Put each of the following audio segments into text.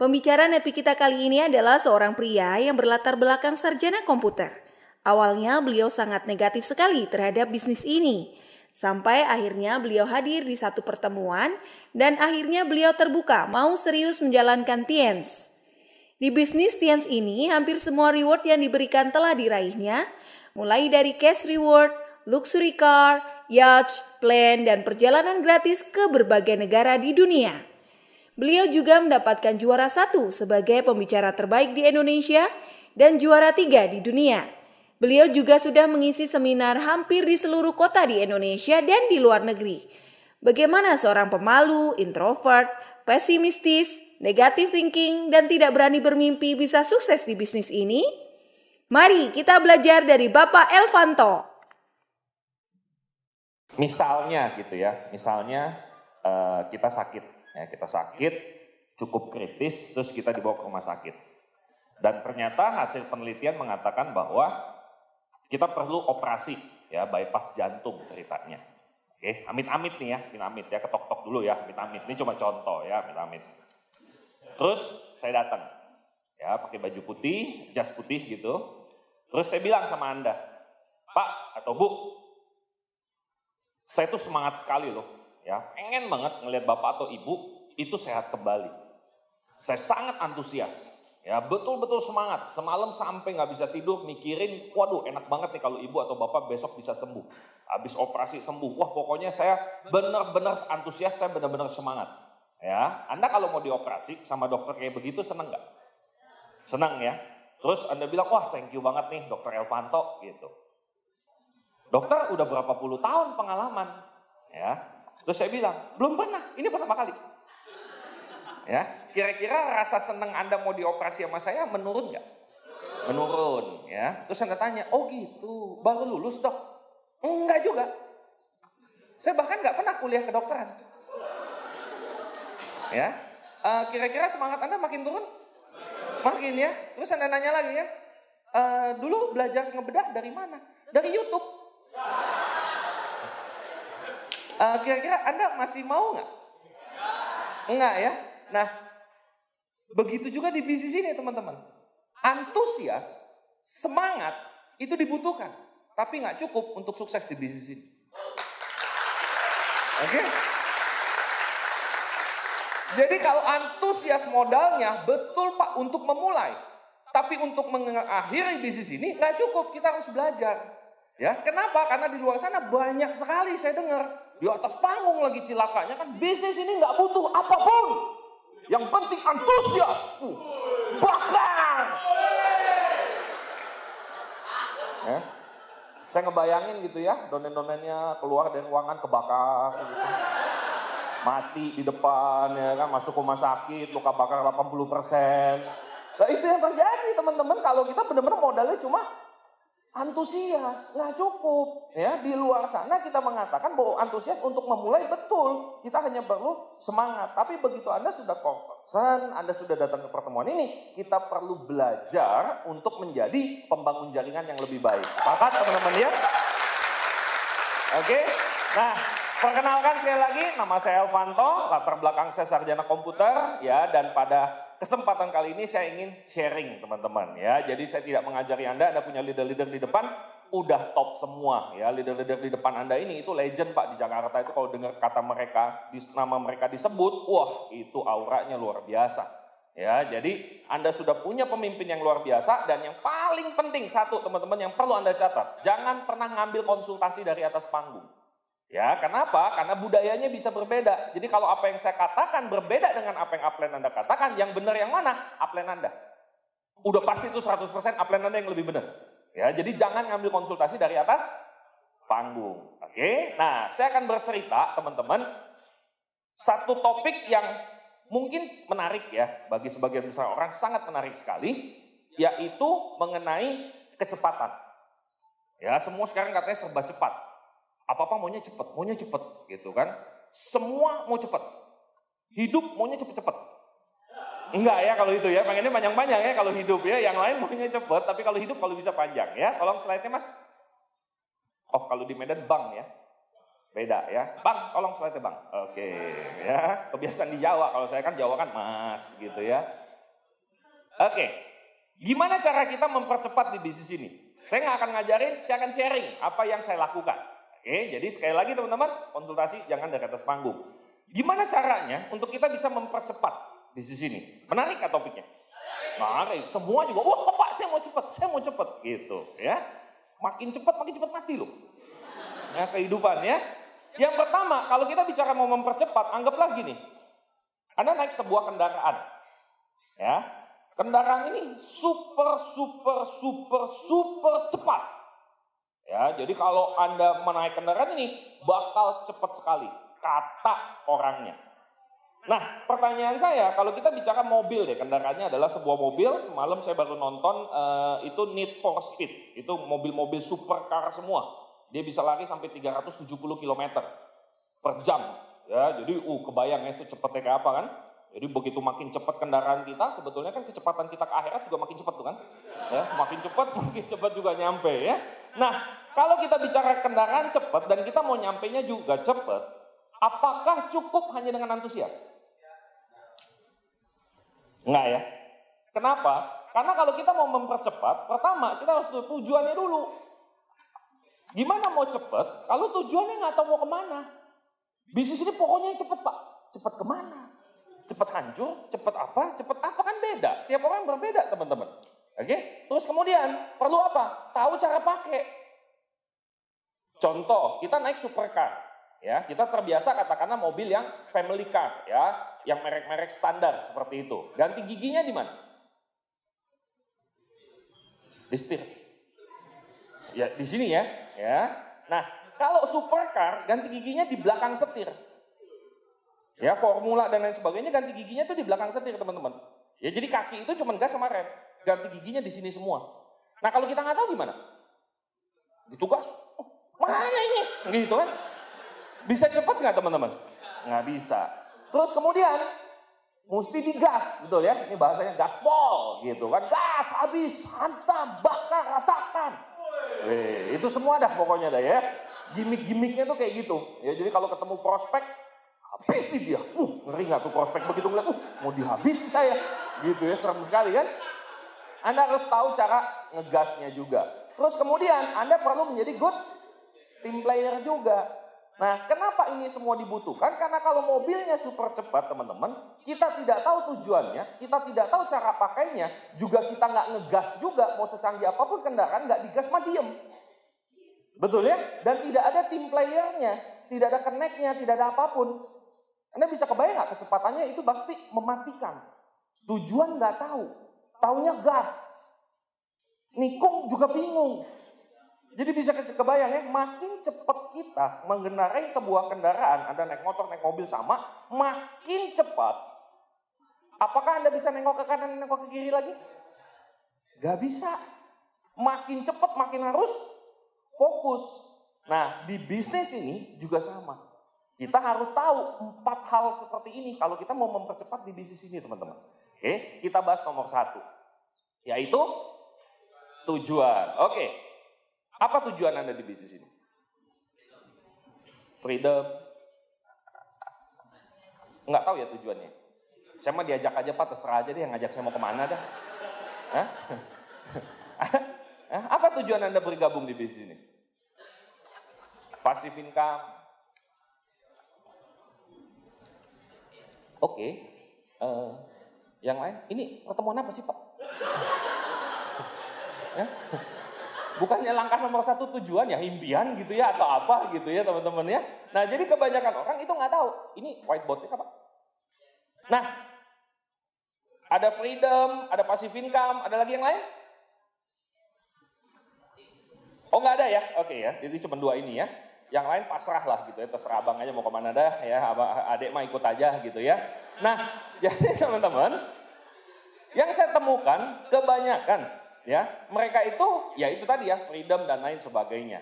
Pembicara Netpi kita kali ini adalah seorang pria yang berlatar belakang sarjana komputer. Awalnya beliau sangat negatif sekali terhadap bisnis ini. Sampai akhirnya beliau hadir di satu pertemuan dan akhirnya beliau terbuka mau serius menjalankan TIENS. Di bisnis TIENS ini hampir semua reward yang diberikan telah diraihnya, mulai dari cash reward, luxury car, yacht, plane, dan perjalanan gratis ke berbagai negara di dunia. Beliau juga mendapatkan juara 1 sebagai pembicara terbaik di Indonesia dan juara 3 di dunia. Beliau juga sudah mengisi seminar hampir di seluruh kota di Indonesia dan di luar negeri. Bagaimana seorang pemalu, introvert, pesimistis, negative thinking, dan tidak berani bermimpi bisa sukses di bisnis ini? Mari kita belajar dari Bapak Elvanto. Misalnya gitu ya, kita sakit, cukup kritis, terus kita dibawa ke rumah sakit. Dan ternyata hasil penelitian mengatakan bahwa kita perlu operasi, ya, bypass jantung ceritanya. Oke, amit-amit nih ya, amit-amit ya, ketok-tok dulu ya, amit-amit. Ini cuma contoh ya, amit-amit. Terus saya datang, ya, pakai baju putih, jas putih gitu. Terus saya bilang sama Anda, Pak atau Bu, saya tuh semangat sekali loh, ya, pengen banget ngelihat Bapak atau Ibu itu sehat kembali. Saya sangat antusias, ya, betul-betul semangat. Semalam sampai nggak bisa tidur mikirin, waduh enak banget nih kalau Ibu atau Bapak besok bisa sembuh. Habis operasi sembuh, wah pokoknya saya benar-benar antusias, saya benar-benar semangat. Ya, Anda kalau mau dioperasi sama dokter kayak begitu seneng nggak? Senang ya. Terus Anda bilang, wah thank you banget nih dokter Elvanto gitu. Dokter udah berapa puluh tahun pengalaman, ya. Terus saya bilang, belum pernah, ini pertama kali. Ya, kira-kira rasa senang Anda mau dioperasi sama saya menurun nggak? Menurun, ya. Terus Anda tanya, oh gitu, baru lulus dok? Enggak juga. Saya bahkan nggak pernah kuliah kedokteran. Ya, kira-kira semangat Anda makin turun? Makin ya. Terus Anda nanya lagi ya, dulu belajar ngebedah dari mana? Dari YouTube. Kira-kira Anda masih mau nggak? Enggak ya. Nah, begitu juga di bisnis ini teman-teman. Antusias, semangat itu dibutuhkan, tapi nggak cukup untuk sukses di bisnis ini. Oke? Jadi kalau antusias modalnya betul Pak untuk memulai, tapi untuk mengakhiri bisnis ini nggak cukup, kita harus belajar. Ya, kenapa? Karena di luar sana banyak sekali saya dengar di atas panggung lagi cilakanya kan bisnis ini nggak butuh apapun. Yang penting antusias, bakar. Ya, saya ngebayangin gitu ya, donen-donennya keluar dari ruangan kebakar gitu. Mati di depan, ya kan, masuk rumah sakit, luka bakar 80%. Nah itu yang terjadi teman-teman, kalau kita benar-benar modalnya cuma antusias, nggak cukup. Ya, di luar sana kita mengatakan bahwa antusias untuk memulai betul, kita hanya perlu semangat. Tapi begitu Anda sudah concern, Anda sudah datang ke pertemuan ini, kita perlu belajar untuk menjadi pembangun jaringan yang lebih baik. Sepakat teman-teman ya? Oke, nah. Perkenalkan sekali lagi, nama saya Elvanto, latar belakang saya sarjana komputer, ya, dan pada kesempatan kali ini saya ingin sharing teman-teman, ya. Jadi saya tidak mengajari Anda punya leader-leader di depan, udah top semua, ya. Leader-leader di depan Anda ini itu legend Pak di Jakarta itu kalau dengar kata mereka, nama mereka disebut, wah itu auranya luar biasa. Ya, jadi Anda sudah punya pemimpin yang luar biasa dan yang paling penting satu teman-teman yang perlu Anda catat, jangan pernah ngambil konsultasi dari atas panggung. Ya, kenapa? Karena budayanya bisa berbeda. Jadi kalau apa yang saya katakan berbeda dengan apa yang upline Anda katakan, yang benar yang mana? Upline Anda. Udah pasti itu 100% upline Anda yang lebih benar. Ya, jadi jangan ngambil konsultasi dari atas panggung. Oke? Nah, saya akan bercerita, teman-teman, satu topik yang mungkin menarik ya, bagi sebagian besar orang sangat menarik sekali, yaitu mengenai kecepatan. Ya, semua sekarang katanya serba cepat. Apa-apa maunya cepet gitu kan. Semua mau cepet. Hidup maunya cepet-cepet. Enggak ya kalau itu ya, pengennya panjang-panjang ya kalau hidup ya. Yang lain maunya cepet, tapi kalau hidup kalau bisa panjang ya. Tolong slide-nya Mas. Oh kalau di Medan Bang ya. Beda ya. Bang, tolong slide-nya Bang. Oke ya. Kebiasaan di Jawa, kalau saya kan Jawa kan Mas gitu ya. Oke, gimana cara kita mempercepat di bisnis ini? Saya nggak akan ngajarin, saya akan sharing apa yang saya lakukan. Oke, jadi sekali lagi teman-teman, konsultasi jangan dari atas panggung. Gimana caranya untuk kita bisa mempercepat bisnis ini? Menarik nggak topiknya? Menarik. Semua juga, wah Pak, saya mau cepat, gitu ya. Makin cepat mati loh. Ya, kehidupan ya. Yang pertama, kalau kita bicara mau mempercepat, anggaplah gini. Anda naik sebuah kendaraan. Ya. Kendaraan ini super cepat. Ya, jadi kalau Anda menaik kendaraan ini bakal cepat sekali, kata orangnya. Nah, pertanyaan saya, kalau kita bicara mobil deh, kendaraannya adalah sebuah mobil. Semalam saya baru nonton itu Need for Speed. Itu mobil-mobil supercar semua. Dia bisa lari sampai 370 km per jam. Ya, jadi kebayang itu cepatnya kayak apa kan? Jadi begitu makin cepat kendaraan kita, sebetulnya kan kecepatan kita ke akhirat juga makin cepat tuh kan? Ya, makin cepat juga nyampe ya. Nah, kalau kita bicara kendaraan cepat dan kita mau nyampenya juga cepat, apakah cukup hanya dengan antusias? Enggak ya. Kenapa? Karena kalau kita mau mempercepat, pertama kita harus tujuannya dulu. Gimana mau cepat kalau tujuannya nggak tahu mau kemana? Bisnis ini pokoknya yang cepat Pak. Cepat kemana? Cepat hancur, cepat apa kan beda. Tiap orang berbeda teman-teman. Oke? Terus kemudian perlu apa? Tahu cara pakai. Contoh, kita naik supercar. Ya, kita terbiasa katakanlah mobil yang family car, ya, yang merek-merek standar seperti itu. Ganti giginya di mana? Di setir. Ya, di sini ya. Nah, kalau supercar ganti giginya di belakang setir. Ya, formula dan lain sebagainya ganti giginya itu di belakang setir, teman-teman. Ya, jadi kaki itu cuma gas sama rem. Ganti giginya di sini semua. Nah, kalau kita nggak tahu gimana? Ditugas. Mana ini? Gitu kan? Bisa cepat nggak teman-teman? Nggak bisa. Terus kemudian mesti digas, betul ya? Ini bahasanya gaspol, gitu kan? Gas, habis, hantam, bakar, ratakan. Itu semua dah pokoknya dah ya. Gimik-gimiknya tuh kayak gitu. Ya, jadi kalau ketemu prospek, habisi dia. Ngeri nggak tuh prospek begitu ngeliat, mau dihabisi saya. Gitu ya, serem sekali kan? Anda harus tahu cara ngegasnya juga. Terus kemudian Anda perlu menjadi good team player juga. Nah, kenapa ini semua dibutuhkan? Karena kalau mobilnya super cepat, teman-teman, kita tidak tahu tujuannya, kita tidak tahu cara pakainya, juga kita nggak ngegas juga, mau secanggih apapun kendaraan, nggak digas mah diem. Betul ya? Dan tidak ada tim playernya, tidak ada connect-nya, tidak ada apapun. Anda bisa kebayang nggak kecepatannya itu pasti mematikan. Tujuan nggak tahu, taunya gas. Nikung juga bingung. Jadi bisa kebayang ya, makin cepat kita mengendarai sebuah kendaraan, Anda naik motor, naik mobil sama, makin cepat. Apakah Anda bisa nengok ke kanan, nengok ke kiri lagi? Gak bisa. Makin cepat, makin harus fokus. Nah, di bisnis ini juga sama. Kita harus tahu 4 hal seperti ini kalau kita mau mempercepat di bisnis ini, teman-teman. Oke, kita bahas nomor 1. Yaitu tujuan. Oke. Apa tujuan Anda di bisnis ini? Freedom. Nggak tahu ya tujuannya. Saya mah diajak aja Pak, terserah aja deh yang ngajak saya mau kemana dah. Hah? Apa tujuan Anda bergabung di bisnis ini? Passive income. Oke. Yang lain, ini pertemuan apa sih Pak? Bukannya langkah nomor 1 tujuan ya impian gitu ya atau apa gitu ya teman-teman ya. Nah jadi kebanyakan orang itu nggak tahu ini whiteboardnya apa. Nah ada freedom, ada passive income, ada lagi yang lain? Oh nggak ada ya? Oke ya, jadi cuma 2 ini ya. Yang lain pasrah lah gitu ya, terserah abang aja mau kemana dah ya, adek mah ikut aja gitu ya. Nah jadi teman-teman, yang saya temukan kebanyakan ya, mereka itu, ya itu tadi ya, freedom dan lain sebagainya.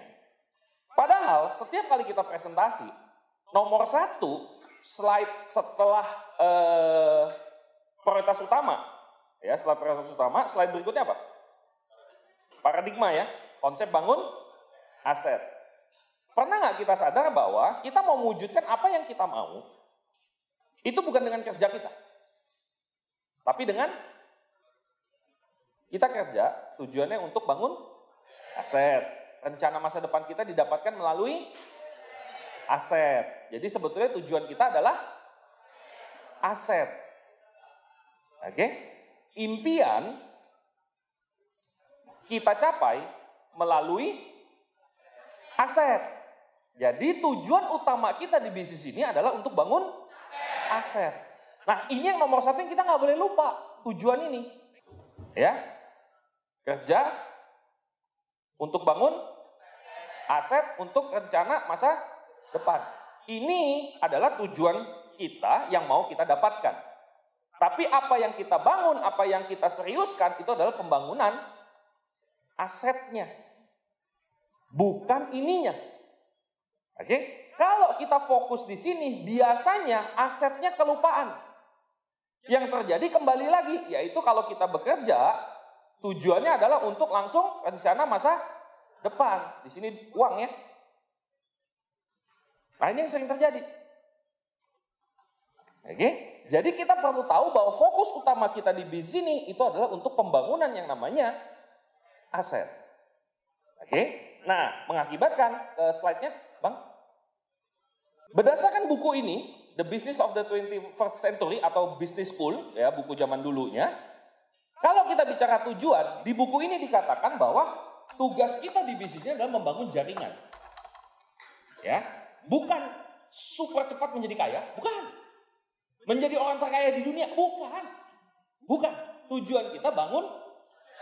Padahal setiap kali kita presentasi, nomor 1 slide setelah prioritas utama, ya setelah prioritas utama, slide berikutnya apa? Paradigma ya, konsep bangun aset. Pernah nggak kita sadar bahwa kita mau mewujudkan apa yang kita mau, itu bukan dengan kerja kita, tapi dengan Kita kerja tujuannya untuk bangun aset. Rencana masa depan kita didapatkan melalui aset. Jadi sebetulnya tujuan kita adalah aset. Oke? Impian kita capai melalui aset. Jadi tujuan utama kita di bisnis ini adalah untuk bangun aset. Nah, ini yang nomor satu yang kita nggak boleh lupa, tujuan ini. Ya, kerja untuk bangun aset untuk rencana masa depan. Ini adalah tujuan kita yang mau kita dapatkan. Tapi apa yang kita bangun, apa yang kita seriuskan itu adalah pembangunan asetnya. Bukan ininya. Oke? Kalau kita fokus di sini, biasanya asetnya kelupaan. Yang terjadi kembali lagi, yaitu kalau kita bekerja, tujuannya adalah untuk langsung rencana masa depan. Di sini uang ya. Nah, ini yang sering terjadi. Oke? Jadi kita perlu tahu bahwa fokus utama kita di bisnis ini itu adalah untuk pembangunan yang namanya aset. Oke? Nah, mengakibatkan slide-nya, Bang. Berdasarkan buku ini, The Business of the 21st Century atau Business School, ya buku zaman dulunya. Kalau kita bicara tujuan, di buku ini dikatakan bahwa tugas kita di bisnisnya adalah membangun jaringan. Ya, bukan super cepat menjadi kaya, bukan. Menjadi orang terkaya di dunia, bukan. Bukan. Tujuan kita bangun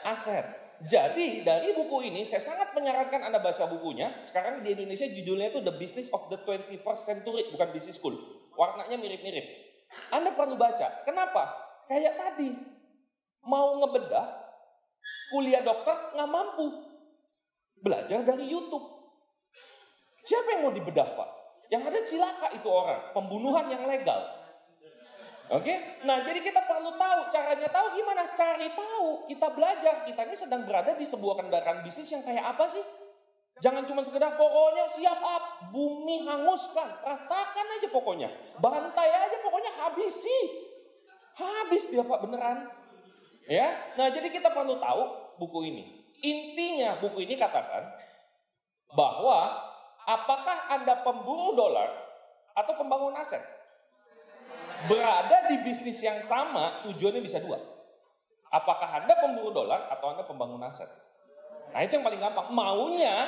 aset. Jadi dari buku ini saya sangat menyarankan Anda baca bukunya. Sekarang di Indonesia judulnya itu The Business of the 21st Century, bukan Business School. Warnanya mirip-mirip. Anda perlu baca. Kenapa? Kayak tadi. Mau ngebedah, kuliah dokter nggak mampu. Belajar dari YouTube. Siapa yang mau dibedah, Pak? Yang ada cilaka itu orang. Pembunuhan yang legal. Oke, nah jadi kita perlu tahu, caranya tahu gimana? Cari tahu, kita belajar, kita ini sedang berada di sebuah kendaraan bisnis yang kayak apa sih? Jangan cuma sekedar pokoknya siap up, bumi hanguskan, ratakan aja pokoknya, bantai aja pokoknya habisi, habis dia Pak beneran. Ya, nah jadi kita perlu tahu buku ini. Intinya buku ini katakan bahwa apakah Anda pemburu dolar atau pembangun aset? Berada di bisnis yang sama, tujuannya bisa dua. Apakah Anda pemburu dolar atau Anda pembangun aset? Nah, itu yang paling gampang. Maunya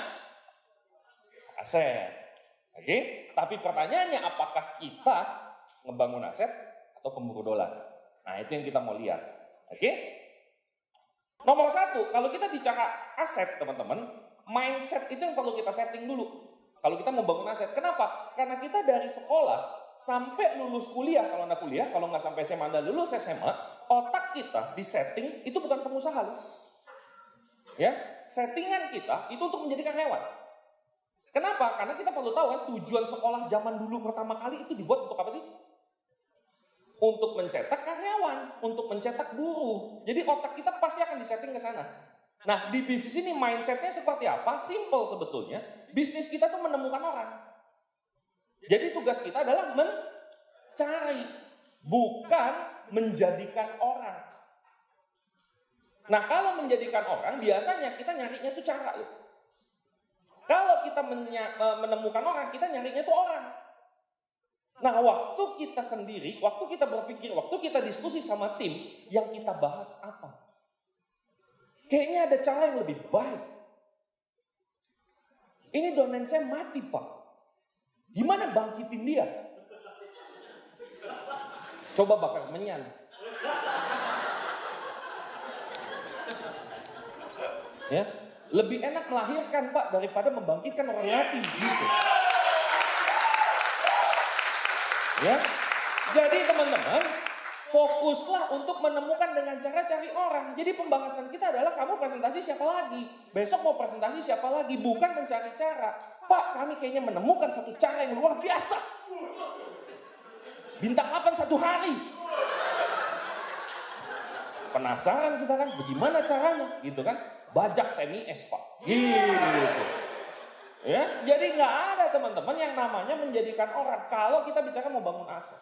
aset. Oke? Tapi pertanyaannya, apakah kita ngebangun aset atau pemburu dolar? Nah, itu yang kita mau lihat. Oke? Nomor satu, kalau kita bicara aset, teman-teman, mindset itu yang perlu kita setting dulu. Kalau kita mau bangun aset. Kenapa? Karena kita dari sekolah sampai lulus kuliah, kalau Anda kuliah, kalau nggak sampai SMA Anda lulus SMA, otak kita di setting itu bukan pengusaha loh. Ya, settingan kita itu untuk menjadi karyawan. Kenapa? Karena kita perlu tahu kan tujuan sekolah zaman dulu pertama kali itu dibuat untuk apa sih? Untuk mencetak karyawan, untuk mencetak buruh. Jadi otak kita pasti akan disetting ke sana. Nah, di bisnis ini mindsetnya seperti apa? Simple sebetulnya. Bisnis kita tuh menemukan orang. Jadi tugas kita adalah mencari, bukan menjadikan orang. Nah, kalau menjadikan orang, biasanya kita nyarinya tuh cara. Kalau kita menemukan orang, kita nyarinya tuh orang. Nah, waktu kita sendiri, waktu kita berpikir, waktu kita diskusi sama tim, yang kita bahas apa? Kayaknya ada cara yang lebih baik. Ini domain saya mati, Pak. Gimana bangkitin dia? Coba bakar menyan. Ya, lebih enak melahirkan Pak daripada membangkitkan orang mati gitu. Ya. Jadi teman-teman, fokuslah untuk menemukan dengan cara cari orang. Jadi pembahasan kita adalah kamu presentasi siapa lagi? Besok mau presentasi siapa lagi? Bukan mencari cara. Pak, kami kayaknya menemukan satu cara yang luar biasa. Bintang 8 satu hari. Penasaran kita kan, bagaimana caranya? Gitu kan? Bajak TMIS Pak. Gitu. Ya, jadi nggak ada teman-teman yang namanya menjadikan orang. Kalau kita bicara mau bangun aset.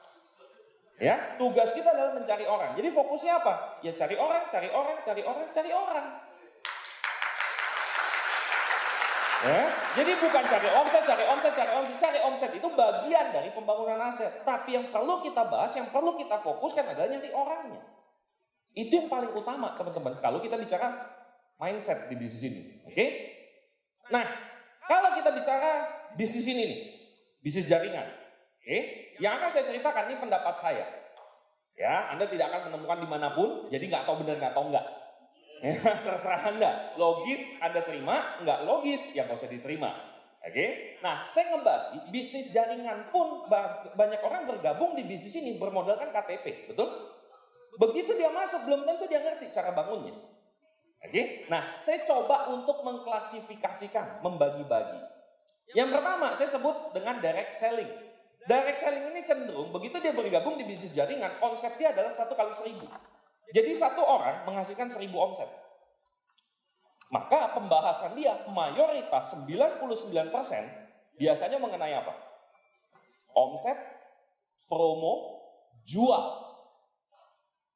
Ya, tugas kita adalah mencari orang. Jadi fokusnya apa? Ya cari orang, cari orang, cari orang, cari orang. Ya, jadi bukan cari omset, cari omset, cari omset, cari omset itu bagian dari pembangunan aset. Tapi yang perlu kita bahas, yang perlu kita fokuskan adalah nyari orangnya. Itu yang paling utama, teman-teman. Kalau kita bicara mindset di bisnis ini, oke? Nah, kalau kita bicara bisnis ini nih, bisnis jaringan, oke? Yang akan saya ceritakan ini pendapat saya. Ya, Anda tidak akan menemukan dimanapun, jadi nggak tahu benar, nggak tahu nggak. Ya, terserah Anda. Logis Anda terima, nggak logis ya nggak usah diterima. Oke? Nah, saya ngebagi bisnis jaringan pun banyak orang bergabung di bisnis ini bermodalkan KTP, betul? Begitu dia masuk, belum tentu dia ngerti cara bangunnya. Oke? Nah, saya coba untuk mengklasifikasikan, membagi-bagi. Yang pertama, saya sebut dengan direct selling. Direct selling ini cenderung, begitu dia bergabung di bisnis jaringan, konsepnya adalah 1 kali 1000. Jadi 1 orang menghasilkan 1000 omset. Maka pembahasan dia, mayoritas 99% biasanya mengenai apa? Omset, promo, jual.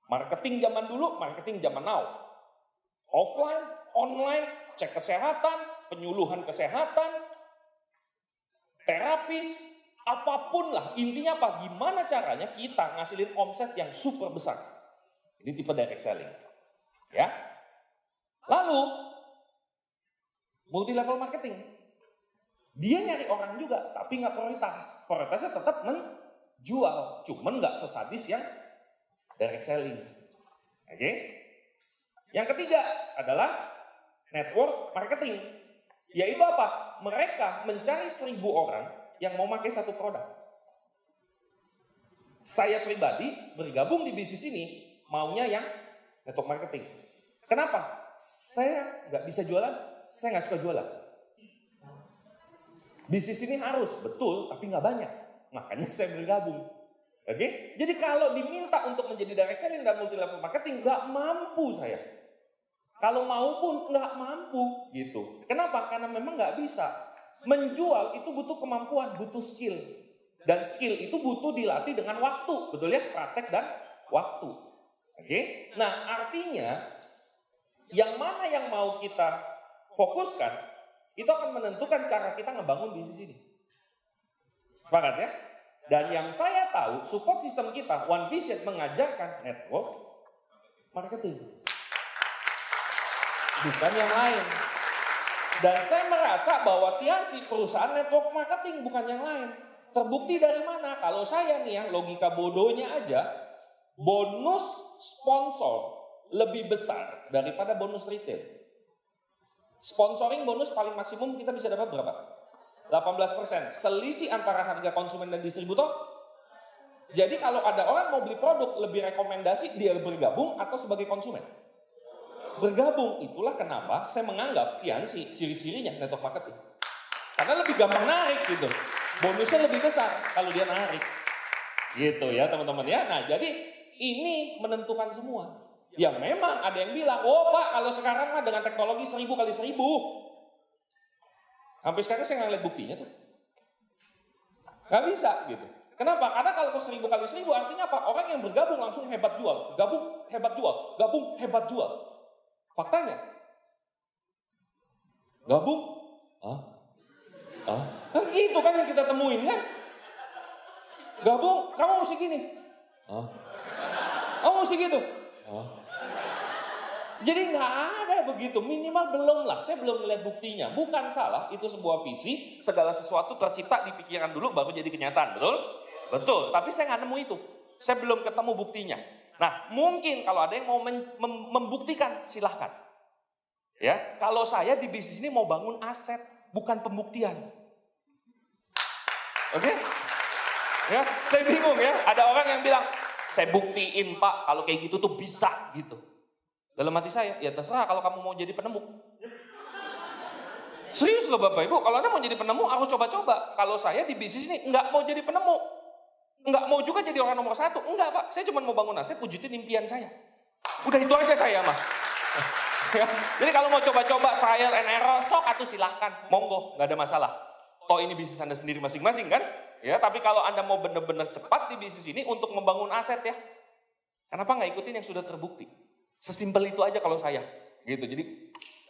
Marketing zaman dulu, marketing zaman now. Offline, online, cek kesehatan, penyuluhan kesehatan, terapis, apapun lah. Intinya apa? Gimana caranya kita ngasilin omset yang super besar. Ini tipe direct selling. Ya. Lalu, multi level marketing. Dia nyari orang juga, tapi nggak prioritas. Prioritasnya tetap menjual. Cuman nggak sesadis yang direct selling. Oke? Yang ketiga adalah network marketing. Yaitu apa? Mereka mencari 1000 orang yang mau pakai satu produk. Saya pribadi bergabung di bisnis ini maunya yang network marketing. Kenapa? Saya nggak bisa jualan, saya nggak suka jualan. Bisnis ini harus, betul, tapi nggak banyak. Makanya saya bergabung. Oke? Jadi kalau diminta untuk menjadi direct selling dan multi level marketing, nggak mampu saya. Kalau mau pun nggak mampu gitu. Kenapa? Karena memang nggak bisa. Menjual itu butuh kemampuan, butuh skill. Dan skill itu butuh dilatih dengan waktu. Betul ya? Praktek dan waktu. Oke? Nah, artinya yang mana yang mau kita fokuskan, itu akan menentukan cara kita ngebangun bisnis ini. Sepakat ya? Dan yang saya tahu, support system kita, One Vision, mengajarkan network marketing. Bukan yang lain. Dan saya merasa bahwa Tiansi perusahaan network marketing, bukan yang lain. Terbukti dari mana? Kalau saya nih yang logika bodohnya aja, bonus sponsor lebih besar daripada bonus retail. Sponsoring bonus paling maksimum kita bisa dapat berapa? 18%. Selisih antara harga konsumen dan distributor. Jadi kalau ada orang mau beli produk, lebih rekomendasi dia bergabung atau sebagai konsumen? Bergabung. Itulah kenapa saya menganggap Tiansi ciri-cirinya network marketing. Karena lebih gampang narik gitu. Bonusnya lebih besar kalau dia narik. Gitu ya teman-teman ya. Nah jadi ini menentukan semua. Ya memang ada yang bilang, oh Pak kalau sekarang mah dengan teknologi 1000 kali 1000. Sampai sekarang saya nggak lihat buktinya tuh. Nggak bisa gitu. Kenapa? Karena kalau 1000 kali 1000 artinya apa? Orang yang bergabung langsung hebat jual. Gabung hebat jual. Gabung hebat jual. Faktanya. Gabung. Kan gitu kan yang kita temuin kan. Gabung, kamu mesti gini. Kamu mesti gitu. Jadi nggak ada begitu, minimal belum lah. Saya belum melihat buktinya. Bukan salah, itu sebuah visi. Segala sesuatu tercipta di pikiran dulu baru jadi kenyataan, betul? Betul. Tapi saya nggak nemu itu. Saya belum ketemu buktinya. Nah, mungkin kalau ada yang mau membuktikan, silahkan. Ya, kalau saya di bisnis ini mau bangun aset, bukan pembuktian. Oke? Ya, saya bingung ya. Ada orang yang bilang, saya buktiin Pak, kalau kayak gitu tuh bisa gitu. Dalam hati saya, ya terserah kalau kamu mau jadi penemu. Serius loh Bapak Ibu, kalau Anda mau jadi penemu harus coba-coba. Kalau saya di bisnis ini nggak mau jadi penemu. Nggak mau juga jadi orang nomor 1. Enggak Pak, saya cuma mau bangun aset, wujudin impian saya. Udah itu aja saya mah. Ya, jadi kalau mau coba-coba trial and error, sok atau silahkan. Monggo, nggak ada masalah. Toh ini bisnis Anda sendiri masing-masing kan? Ya, tapi kalau Anda mau benar-benar cepat di bisnis ini untuk membangun aset ya, kenapa nggak ikutin yang sudah terbukti? Sesimpel itu aja kalau saya. Gitu. Jadi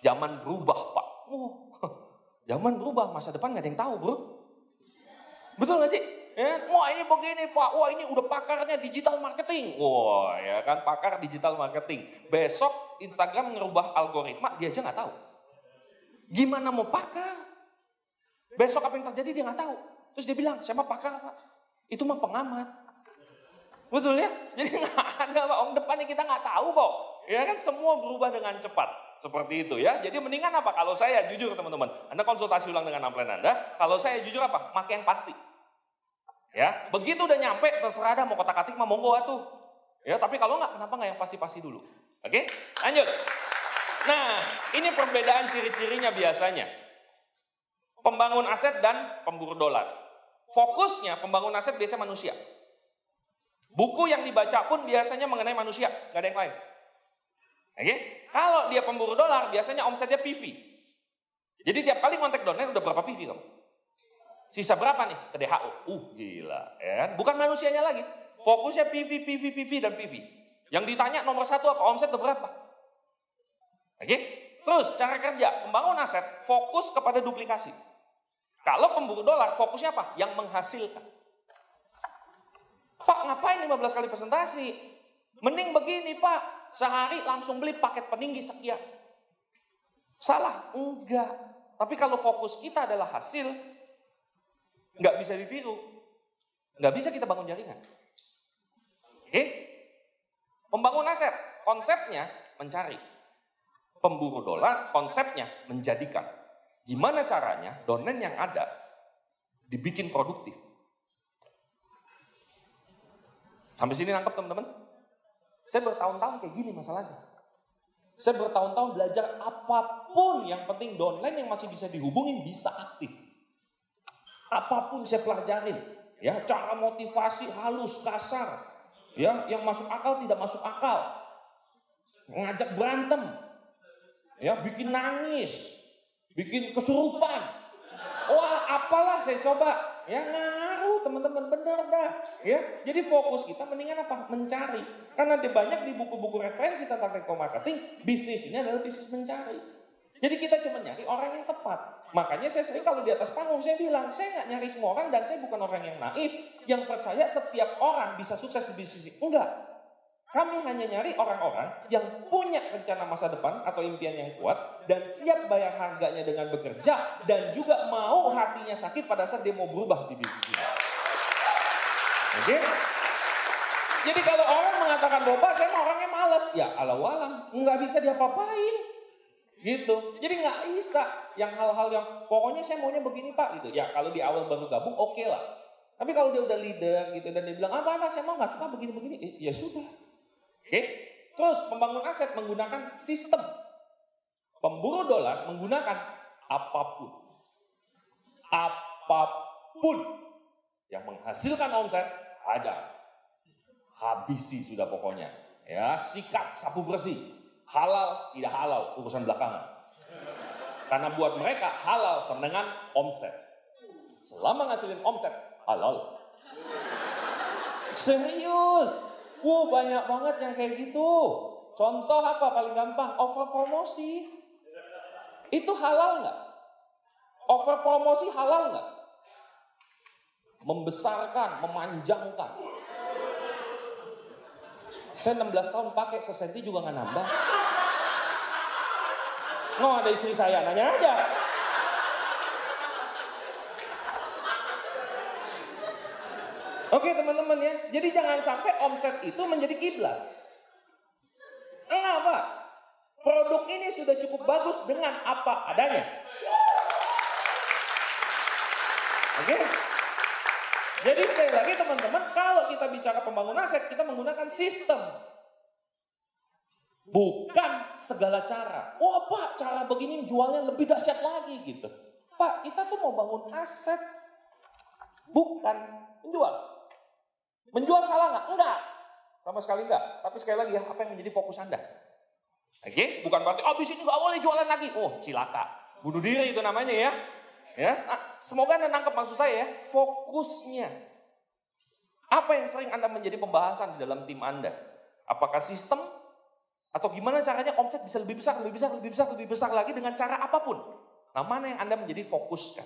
zaman berubah, Pak. Zaman berubah, masa depan nggak ada yang tahu, bro. Betul nggak sih? Ya, wah ini begini Pak, wah ini udah pakarnya digital marketing. Wah ya kan, pakar digital marketing. Besok Instagram ngerubah algoritma, dia aja nggak tahu. Gimana mau pakar? Besok apa yang terjadi dia nggak tahu. Terus dia bilang, siapa pakar Pak? Itu mah pengamat. Betul ya? Jadi nggak ada Pak, om depannya kita nggak tahu kok. Ya kan, semua berubah dengan cepat. Seperti itu ya. Jadi mendingan apa? Kalau saya jujur teman-teman, Anda konsultasi ulang dengan upline Anda. Kalau saya jujur apa? Pakai yang pasti. Ya, begitu udah nyampe terserah dah mau kotak-katik mah monggo atuh. Ya, tapi kalau nggak, kenapa nggak yang pasti-pasti dulu? Oke, lanjut. Nah, ini perbedaan ciri-cirinya biasanya. Pembangun aset dan pemburu dolar. Fokusnya pembangun aset biasanya manusia. Buku yang dibaca pun biasanya mengenai manusia, nggak ada yang lain. Oke, kalau dia pemburu dolar biasanya omsetnya PV. Jadi tiap kali kontak dolar udah berapa PV kamu? Sisa berapa nih ke DHO? Gila, ya. Bukan manusianya lagi. Fokusnya PV dan PV. Yang ditanya nomor satu apa? Omset berapa? Oke? Terus cara kerja, membangun aset fokus kepada duplikasi. Kalau pemburu dolar fokusnya apa? Yang menghasilkan. Pak, ngapain 15 kali presentasi? Mending begini, Pak. Sehari langsung beli paket peninggi sekian. Salah? Enggak. Tapi kalau fokus kita adalah hasil, nggak bisa ditiru. Nggak bisa kita bangun jaringan. Oke? Membangun aset, konsepnya mencari. Pemburu dolar, konsepnya menjadikan. Gimana caranya domain yang ada dibikin produktif. Sampai sini nangkep teman-teman? Saya bertahun-tahun kayak gini masalahnya. Saya bertahun-tahun belajar apapun, yang penting downline yang masih bisa dihubungin bisa aktif. Apapun saya pelajarin, ya, cara motivasi halus, kasar, ya, yang masuk akal tidak masuk akal, ngajak berantem, ya, bikin nangis, bikin kesurupan, wah apalah saya coba, ya nggak ngaruh teman-teman, bener dah, ya. Jadi fokus kita mendingan apa? Mencari, karena ada banyak di buku-buku referensi tentang network marketing, bisnis ini adalah bisnis mencari. Jadi kita cuma nyari orang yang tepat. Makanya saya sering kalau di atas panggung saya bilang, saya nggak nyari semua orang dan saya bukan orang yang naif yang percaya setiap orang bisa sukses di bisnis. Enggak. Kami hanya nyari orang-orang yang punya rencana masa depan atau impian yang kuat dan siap bayar harganya dengan bekerja dan juga mau hatinya sakit pada saat dia mau berubah di bisnis ini. Oke? Jadi kalau orang mengatakan bahwa Pak, saya mau orangnya malas, ya alau-alam, nggak bisa diapa-apain. Gitu, jadi nggak bisa yang hal-hal yang pokoknya saya maunya begini Pak gitu. Ya kalau di awal baru gabung oke lah. Tapi kalau dia udah leader gitu dan dia bilang apa saya mau nggak suka begini-begini, ya sudah. Oke. Terus membangun aset menggunakan sistem. Pemburu dolar menggunakan apapun yang menghasilkan omset ada. Habisi sudah pokoknya. Ya, sikat, sapu bersih. Halal, tidak halal, urusan belakangan. Karena buat mereka halal sama dengan omset. Selama ngasilin omset, halal. Serius. Banyak banget yang kayak gitu. Contoh apa paling gampang? Over promosi. Itu halal nggak? Over promosi halal nggak? Membesarkan, memanjangkan. Saya 16 tahun pakai sesenti juga nggak nambah. No, ada istri saya, nanya aja. Oke teman-teman ya, jadi jangan sampai omset itu menjadi kiblat. Enggak Pak, produk ini sudah cukup bagus dengan apa adanya. Oke? Jadi sekali lagi teman-teman, kalau kita bicara pembangunan aset, kita menggunakan sistem. Bukan segala cara. Oh Pak, cara begini jualnya lebih dahsyat lagi gitu. Pak, kita tuh mau bangun aset. Bukan menjual. Menjual salah nggak? Enggak. Sama sekali enggak. Tapi sekali lagi ya, apa yang menjadi fokus Anda? Oke? Bukan berarti, abis ini nggak boleh jualan lagi. Oh, cilaka. Bunuh diri itu namanya ya. Ya, semoga Anda nangkep maksud saya ya, fokusnya. Apa yang sering Anda menjadi pembahasan di dalam tim Anda? Apakah sistem atau gimana caranya omset bisa lebih besar, lebih besar, lebih besar, lebih besar lagi dengan cara apapun? Nah, mana yang Anda menjadi fokuskan?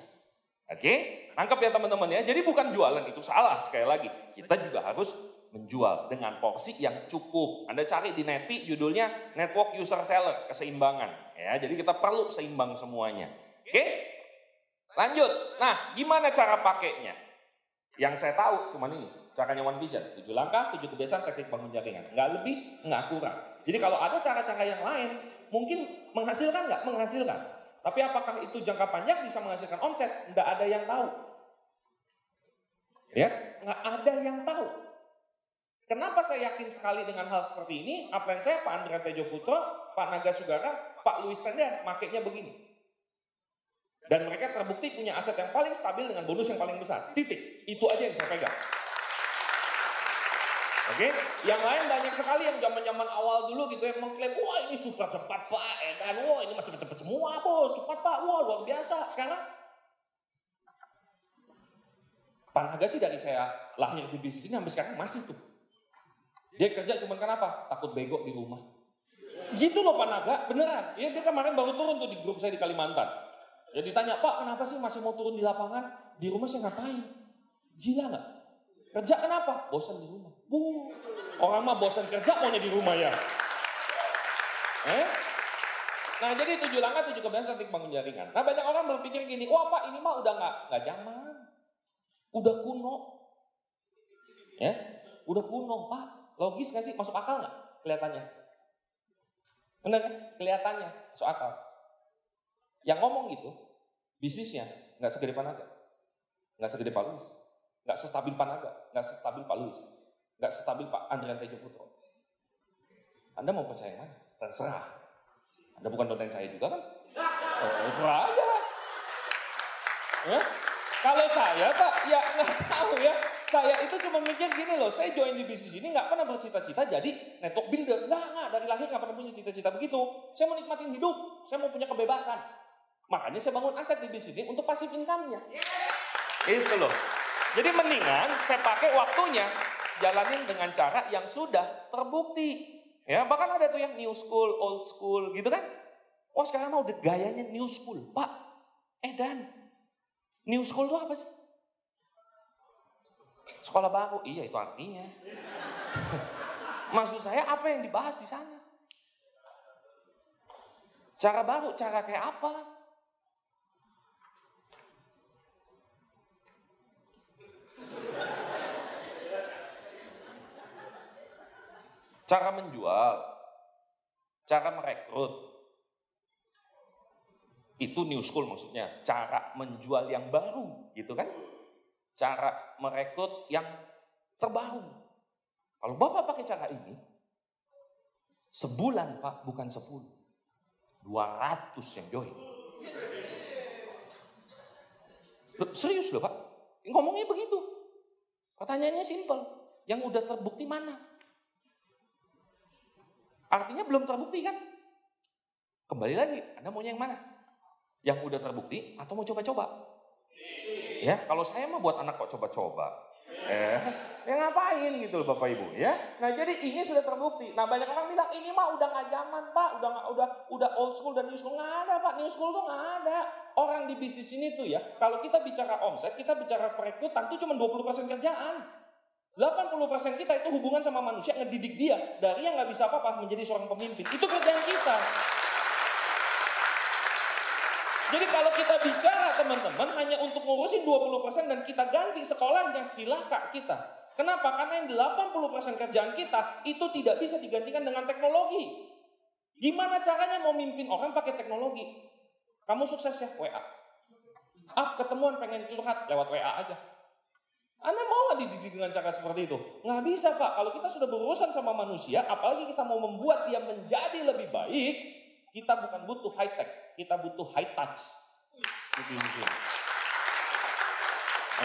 Oke, nangkep ya teman-teman ya. Jadi bukan jualan itu salah sekali lagi. Kita juga harus menjual dengan porsi yang cukup. Anda cari di Nepi judulnya Network User Seller, keseimbangan. Ya, jadi kita perlu seimbang semuanya. Oke? Lanjut. Nah, gimana cara pakainya? Yang saya tahu cuma ini, caranya One Vision. 7 langkah, 7 kebiasaan teknik bangun jaringan. Nggak lebih, nggak kurang. Jadi kalau ada cara-cara yang lain, mungkin menghasilkan nggak? Menghasilkan. Tapi apakah itu jangka panjang bisa menghasilkan omset? Nggak ada yang tahu. Ya, nggak ada yang tahu. Kenapa saya yakin sekali dengan hal seperti ini? Apa yang saya, Pak Andrian Tejo Putro, Pak Naga Sugara, Pak Louis Tender, makainya begini. Dan mereka terbukti punya aset yang paling stabil dengan bonus yang paling besar. Titik. Itu aja yang saya pegang. Oke? Yang lain banyak sekali yang zaman-zaman awal dulu gitu yang mengklaim, wah ini super cepat Pak, dan wah ini cepet-cepet semua bos, cepat Pak, wah luar biasa. Sekarang Pak Naga sih dari saya lahir di bisnis ini sampai sekarang masih tuh. Dia kerja cuman kenapa? Takut bego di rumah. Gitu loh Pak Naga, beneran. Ya, dia kemarin baru turun tuh di grup saya di Kalimantan. Ya ditanya, Pak kenapa sih masih mau turun di lapangan? Di rumah saya ngapain? Gila gak? Kerja kenapa? Bosan di rumah. Orang mah bosan kerja maunya di rumah ya. Nah jadi 7 langkah 7 kebiasaan teknik bangun jaringan. Nah banyak orang berpikir gini, wah Pak ini mah udah nggak zaman. Udah kuno. Ya, udah kuno Pak. Logis gak sih? Masuk akal gak? Kelihatannya. Bener kan? Kelihatannya. Masuk akal. Yang ngomong gitu, bisnisnya nggak segede Pak Naga, nggak segede Pak Louis, nggak sestabil Pak Naga, nggak sestabil Pak Louis, nggak sestabil Pak Andrian Tejo Putro. Anda mau percaya yang mana? Terserah. Anda bukan dosen saya juga kan? Terserah aja. Ya? Kalau saya Pak, ya nggak tahu ya. Saya itu cuma mikir gini loh, saya join di bisnis ini nggak pernah bercita-cita jadi network builder. Nggak, dari lahir nggak pernah punya cita-cita begitu. Saya mau nikmatin hidup, saya mau punya kebebasan. Makanya saya bangun aset di bisnis ini untuk pasif income-nya. Itu loh. Jadi mendingan saya pakai waktunya jalanin dengan cara yang sudah terbukti. Ya, bahkan ada tuh yang new school, old school gitu kan. Wah sekarang mau udah gayanya new school. Pak, dan new school itu apa sih? Sekolah baru. Iya itu artinya. Maksud saya apa yang dibahas di sana? Cara baru, cara kayak apa? Cara menjual, cara merekrut, itu new school maksudnya. Cara menjual yang baru, gitu kan? Cara merekrut yang terbaru. Kalau Bapak pakai cara ini, sebulan Pak, bukan 10. 200 yang join. Serius loh Pak, ngomongnya begitu. Pertanyaannya simpel, yang udah terbukti mana? Artinya belum terbukti kan? Kembali lagi, Anda maunya yang mana? Yang udah terbukti atau mau coba-coba? Ya, kalau saya mah buat anak kok coba-coba. Ya ngapain gitu loh Bapak Ibu ya. Nah jadi ini sudah terbukti. Nah banyak orang bilang ini mah udah nggak zaman Pak, udah old school dan new school. Nggak ada Pak, new school tuh nggak ada. Orang di bisnis ini tuh ya, kalau kita bicara omset, kita bicara perekrutan tuh cuma 20% kerjaan. 80% kita itu hubungan sama manusia, ngedidik dia dari yang nggak bisa apa-apa menjadi seorang pemimpin. Itu kerjaan kita. Jadi kalau kita bicara teman-teman hanya untuk ngurusin 20% dan kita ganti sekolahnya, silahkan kita. Kenapa? Karena yang 80% kerjaan kita itu tidak bisa digantikan dengan teknologi. Gimana caranya mau mimpin orang pakai teknologi? Kamu sukses ya, WA. Ketemuan pengen curhat lewat WA aja. Anda mau nggak dididik dengan cara seperti itu? Nggak bisa Pak. Kalau kita sudah berurusan sama manusia, apalagi kita mau membuat dia menjadi lebih baik, kita bukan butuh high tech, kita butuh high touch.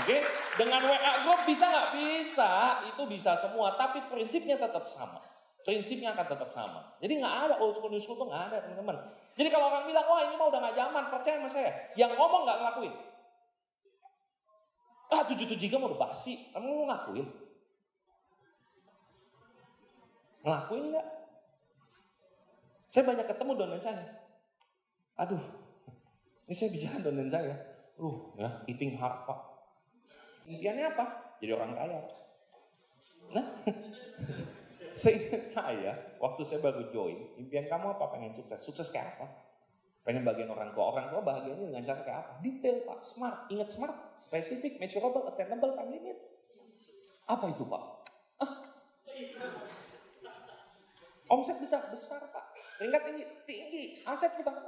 Oke? Dengan WA group bisa nggak? Bisa, itu bisa semua. Tapi prinsipnya tetap sama. Prinsipnya akan tetap sama. Jadi nggak ada old school new school tuh nggak ada teman-teman. Jadi kalau orang bilang, wah ini mah udah nggak zaman, percaya sama saya. Yang ngomong nggak ngelakuin. 77 giga mau udah basi. Emang lu ngakuin? Ngelakuin nggak? Saya banyak ketemu donen saya. Aduh, ini saya bicara donen saya. Ya, eating hard Pak. Impiannya apa? Jadi orang kaya. Nah, seingat saya, waktu saya baru join, impian kamu apa? Pengen sukses. Sukses kayak apa? Pengen bagian orang tua. Orang tua bahagianya dengan cara kayak apa? Detail Pak, smart. Ingat smart, specific, measurable, attainable, time limit. Apa itu Pak? Omset besar Pak. Peringkat tinggi. Aset bukan.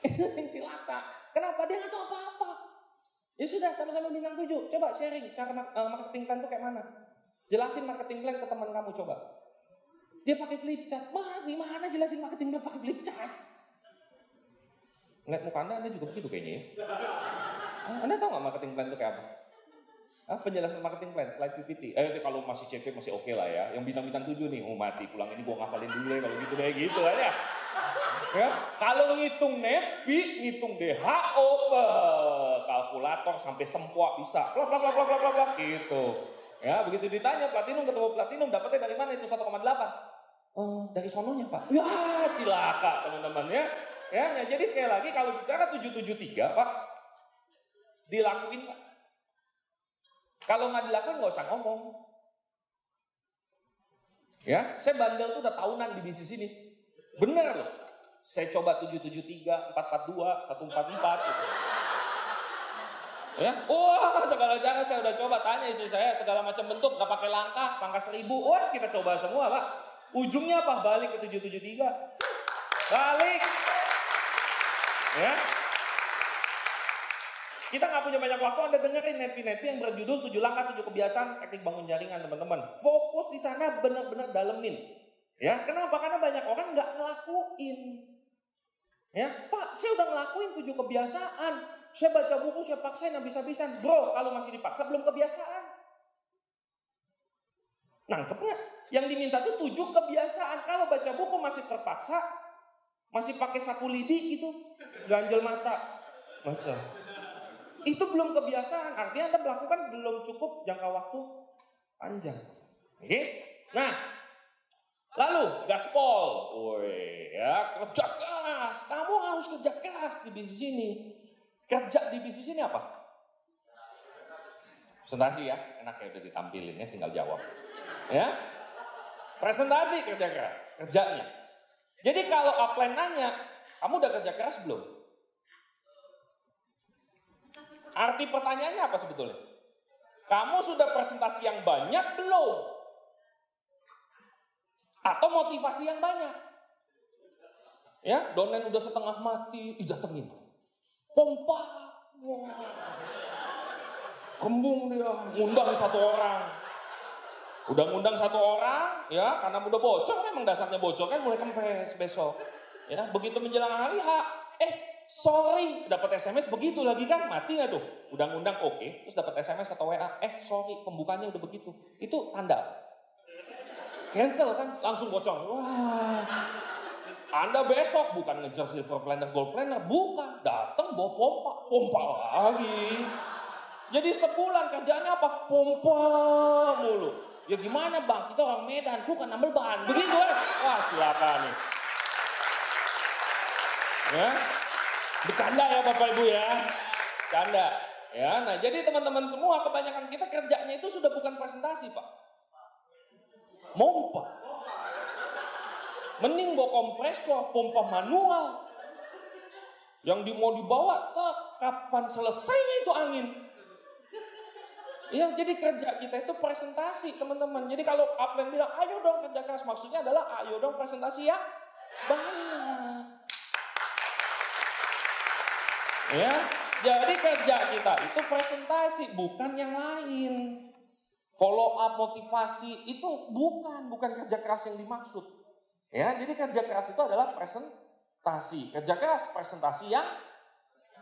Yang cilaka. Kenapa? Dia nggak tahu apa-apa. Ya sudah, sama-sama bintang 7. Coba sharing cara marketing plan itu kayak mana. Jelasin marketing plan ke teman kamu coba. Dia pakai flip chart. Gimana jelasin marketing plan pakai flip chart? Ngeliat muka Anda juga begitu kayaknya ya. Anda tahu nggak marketing plan itu kayak apa? Penjelasan marketing plan, slide PPT. Kalau masih CP masih oke lah ya. Yang bintang-bintang 7 nih, mati pulang ini gua ngafalin dulu ya kalau gitu deh gitu aja. Ya, kalau ngitung NEPI, ngitung DHO, kalkulator sampai sempoa bisa. Plak gitu. Ya, begitu ditanya platinum ketemu platinum, dapatnya dari mana itu 1,8? Dari sononya, Pak. Ya, cilaka teman-teman ya. Ya, jadi sekali lagi kalau bicara 773, Pak, dilakuin, Pak. Kalau nggak dilakuin nggak usah ngomong. Ya, saya bandel tuh udah tahunan di bisnis ini. Bener loh. Saya coba 773, 442, 144 gitu. Ya, segala cara saya udah coba, tanya istri saya segala macam bentuk, nggak pakai langkah, pangkas 1000. Kita coba semua, Pak. Ujungnya apa? Balik ke 773. Balik. Ya. Kita nggak punya banyak waktu, Anda dengerin nepi-nepi yang berjudul 7 langkah 7 kebiasaan teknik bangun jaringan, teman-teman. Fokus di sana benar-benar dalemin. Ya, kenapa? Karena banyak orang nggak ngelakuin. Ya, Pak, saya udah ngelakuin 7 kebiasaan. Saya baca buku, saya paksain habis-habisan. Bro, kalau masih dipaksa belum kebiasaan. Nangkep nggak? Yang diminta tuh 7 kebiasaan. Kalau baca buku masih terpaksa, masih pakai sapu lidi gitu, ganjel mata, baca. Itu belum kebiasaan, artinya Anda melakukan belum cukup jangka waktu panjang. Oke? Nah, lalu gaspol, ya, kerja keras. Kamu harus kerja keras di bisnis ini. Kerja di bisnis ini apa? Presentasi ya, enak ya udah ditampilin ya, tinggal jawab. Ya, presentasi kerja keras, kerjanya. Jadi kalau upline nanya, kamu udah kerja keras belum? Arti pertanyaannya apa sebetulnya? Kamu sudah presentasi yang banyak belum? Atau motivasi yang banyak? Ya, donen udah setengah mati, didatengin. Pompa. Kembung dia, ngundang 1 orang. Udah ngundang 1 orang, ya, karena udah bocor, memang dasarnya bocor kan mulai kempes besok. Ya, begitu menjelang hari H, sorry, dapat SMS begitu lagi kan, mati nggak tuh? Udah ngundang oke, terus dapat SMS atau WA, sorry, pembukanya udah begitu. Itu tanda cancel kan, langsung bocor. Wah, Anda besok bukan ngejar silver planner, gold planner, bukan, datang bawa pompa lagi. Jadi sebulan kerjanya apa? Pompa mulu. Ya gimana bang, kita orang Medan suka nambel bahan, begitu ya? Wah, celaka nih. Ya. Bercanda ya Bapak Ibu ya, canda. Ya, nah jadi teman-teman semua kebanyakan kita kerjanya itu sudah bukan presentasi Pak, pompa. Mending bawa kompresor, pompa manual, yang mau dibawa kapan selesainya itu angin. Ya, jadi kerja kita itu presentasi teman-teman. Jadi kalau upline bilang, ayo dong kerja keras, maksudnya adalah ayo dong presentasi yang banyak. Ya, jadi kerja kita itu presentasi, bukan yang lain. Follow up motivasi itu bukan kerja keras yang dimaksud. Ya, jadi kerja keras itu adalah presentasi. Kerja keras presentasi yang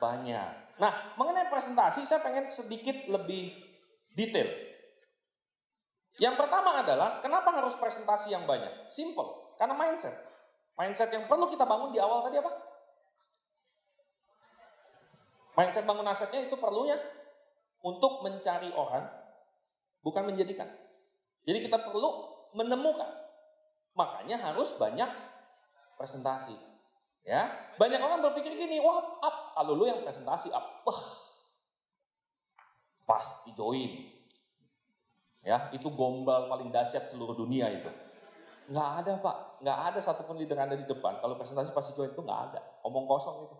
banyak. Nah, mengenai presentasi saya pengen sedikit lebih detail. Yang pertama adalah kenapa harus presentasi yang banyak? Simple, karena mindset. Mindset yang perlu kita bangun di awal tadi apa? Mindset bangun asetnya itu perlunya untuk mencari orang, bukan menjadikan. Jadi kita perlu menemukan. Makanya harus banyak presentasi. Ya, banyak orang berpikir gini, wah up, kalau lu yang presentasi up, wah pasti join. Ya, itu gombal paling dahsyat seluruh dunia itu. Nggak ada Pak, nggak ada satupun leader Anda di depan, kalau presentasi pasti join itu nggak ada. Omong kosong itu.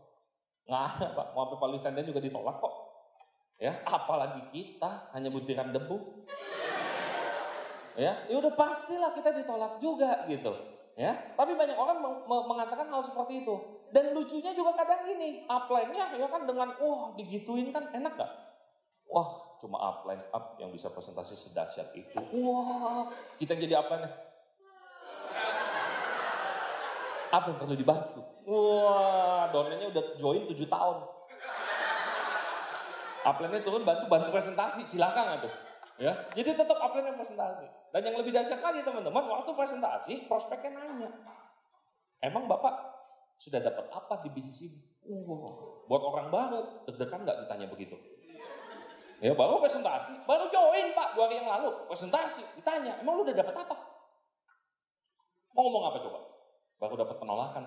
Nggak ada Pak, mau sampai paling stand juga ditolak kok. Ya, apalagi kita hanya butiran debu. Ya udah pastilah kita ditolak juga gitu. Ya, tapi banyak orang mengatakan hal seperti itu. Dan lucunya juga kadang gini, upline-nya ya kan dengan wah digituin kan enak gak? Wah, cuma upline up yang bisa presentasi sedahsyat itu. Wah, kita jadi upline-nya. Apa yang perlu dibantu? Wah, downline-nya udah join 7 tahun. Upline-nya turun bantu presentasi, silakan nggak tuh? Ya, jadi tetap upline yang presentasi. Dan yang lebih dahsyat lagi teman-teman, waktu presentasi prospeknya nanya, emang Bapak sudah dapat apa di bisnis ini? Buat orang baru, deg-degan nggak ditanya begitu? Ya baru presentasi, baru join Pak 2 hari yang lalu, presentasi, ditanya, emang lu udah dapat apa? Mau ngomong apa coba? Baru dapat penolakan.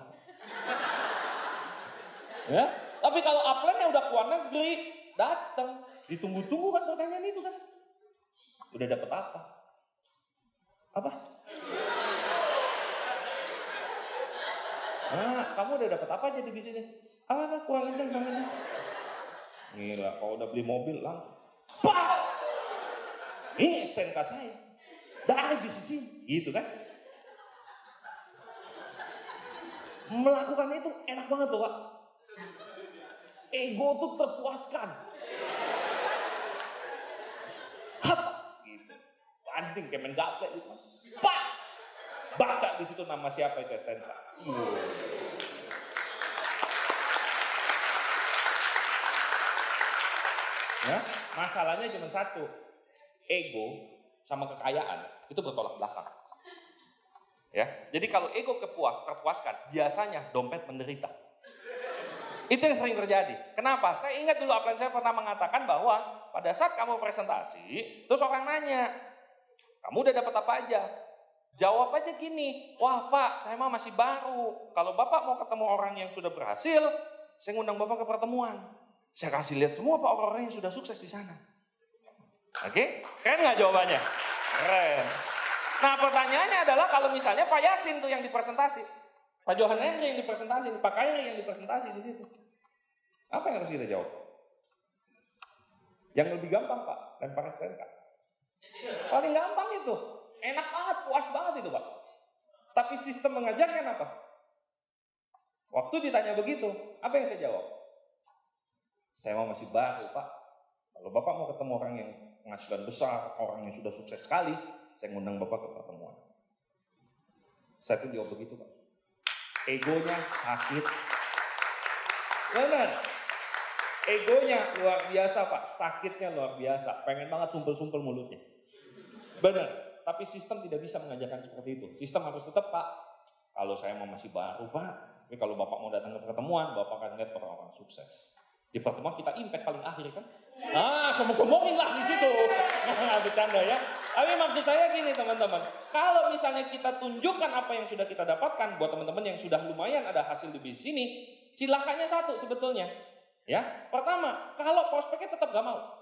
Ya, tapi kalau upline-nya udah keluar negeri, datang, ditunggu-tunggu kan pertanyaan itu kan. Udah dapat apa? Apa? Nah, kamu udah dapat apa aja di bisnisnya? Apa? Kurang kenceng. Gila, kalau udah beli mobil langsung. Pak! Ini STNK saya. Dari bisnis ini, gitu kan? Melakukan itu enak banget tuh Pak. Ego tuh terpuaskan. Hap! Gitu. Anjing kayak main gaple gitu. Pak! Baca di situ nama siapa itu STNK. Ya, masalahnya cuma satu. Ego sama kekayaan itu bertolak belakang. Ya, jadi kalau ego terpuaskan, biasanya dompet menderita. Itu yang sering terjadi. Kenapa? Saya ingat dulu upline saya pernah mengatakan bahwa pada saat kamu presentasi, terus orang nanya, kamu udah dapat apa aja? Jawab aja gini, wah Pak, saya mah masih baru. Kalau Bapak mau ketemu orang yang sudah berhasil, saya ngundang Bapak ke pertemuan. Saya kasih lihat semua Pak orang-orang yang sudah sukses di sana. Oke? Keren nggak jawabannya? Keren. Nah pertanyaannya adalah kalau misalnya Pak Yasin tuh yang dipresentasi, Pak Johan Henry yang dipresentasi, Pak Kairi yang dipresentasi di situ. Apa yang harus kita jawab? Yang lebih gampang Pak, lempar STNK. Paling gampang itu. Enak banget, puas banget itu Pak. Tapi sistem mengajarkan apa? Waktu ditanya begitu, apa yang saya jawab? Saya mau masih baru Pak. Kalau Bapak mau ketemu orang yang penghasilan besar, orang yang sudah sukses sekali, saya ngundang Bapak ke pertemuan. Saya pun jawab begitu Pak. Egonya sakit. Benar. Egonya luar biasa Pak, sakitnya luar biasa. Pengen banget sumpel-sumpel mulutnya. Benar. Tapi sistem tidak bisa mengajarkan seperti itu. Sistem harus tetap Pak. Kalau saya mau masih baru Pak. Tapi kalau Bapak mau datang ke pertemuan, Bapak akan lihat orang-orang sukses. Di pertemuan kita impact paling akhir kan. Sombong-sombongin lah di situ. Bercanda ya. Tapi maksud saya gini teman-teman. Kalau misalnya kita tunjukkan apa yang sudah kita dapatkan buat teman-teman yang sudah lumayan ada hasil di bisnis ini, cilakanya satu sebetulnya. Ya, pertama, kalau prospeknya tetap gak mau.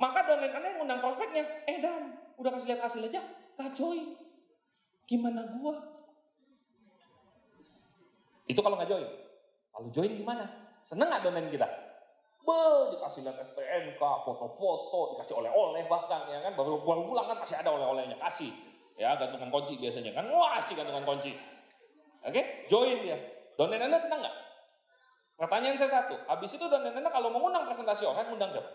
Maka downline Anda yang ngundang prospeknya, Dan, udah kasih lihat hasil aja, gak join. Gimana gua? Itu kalau gak join. Kalau join gimana? Seneng gak downline kita? Dikasih lihat STNK, foto-foto, dikasih oleh-oleh bahkan ya kan, baru pulang kan masih ada oleh-olehnya, kasih. Ya, gantungan kunci biasanya kan, wah sih gantungan kunci. Oke, join dia. Downline Anda senang gak? Pertanyaan saya satu, habis itu downline Anda kalau mau ngundang presentasi orang, ngundang siapa?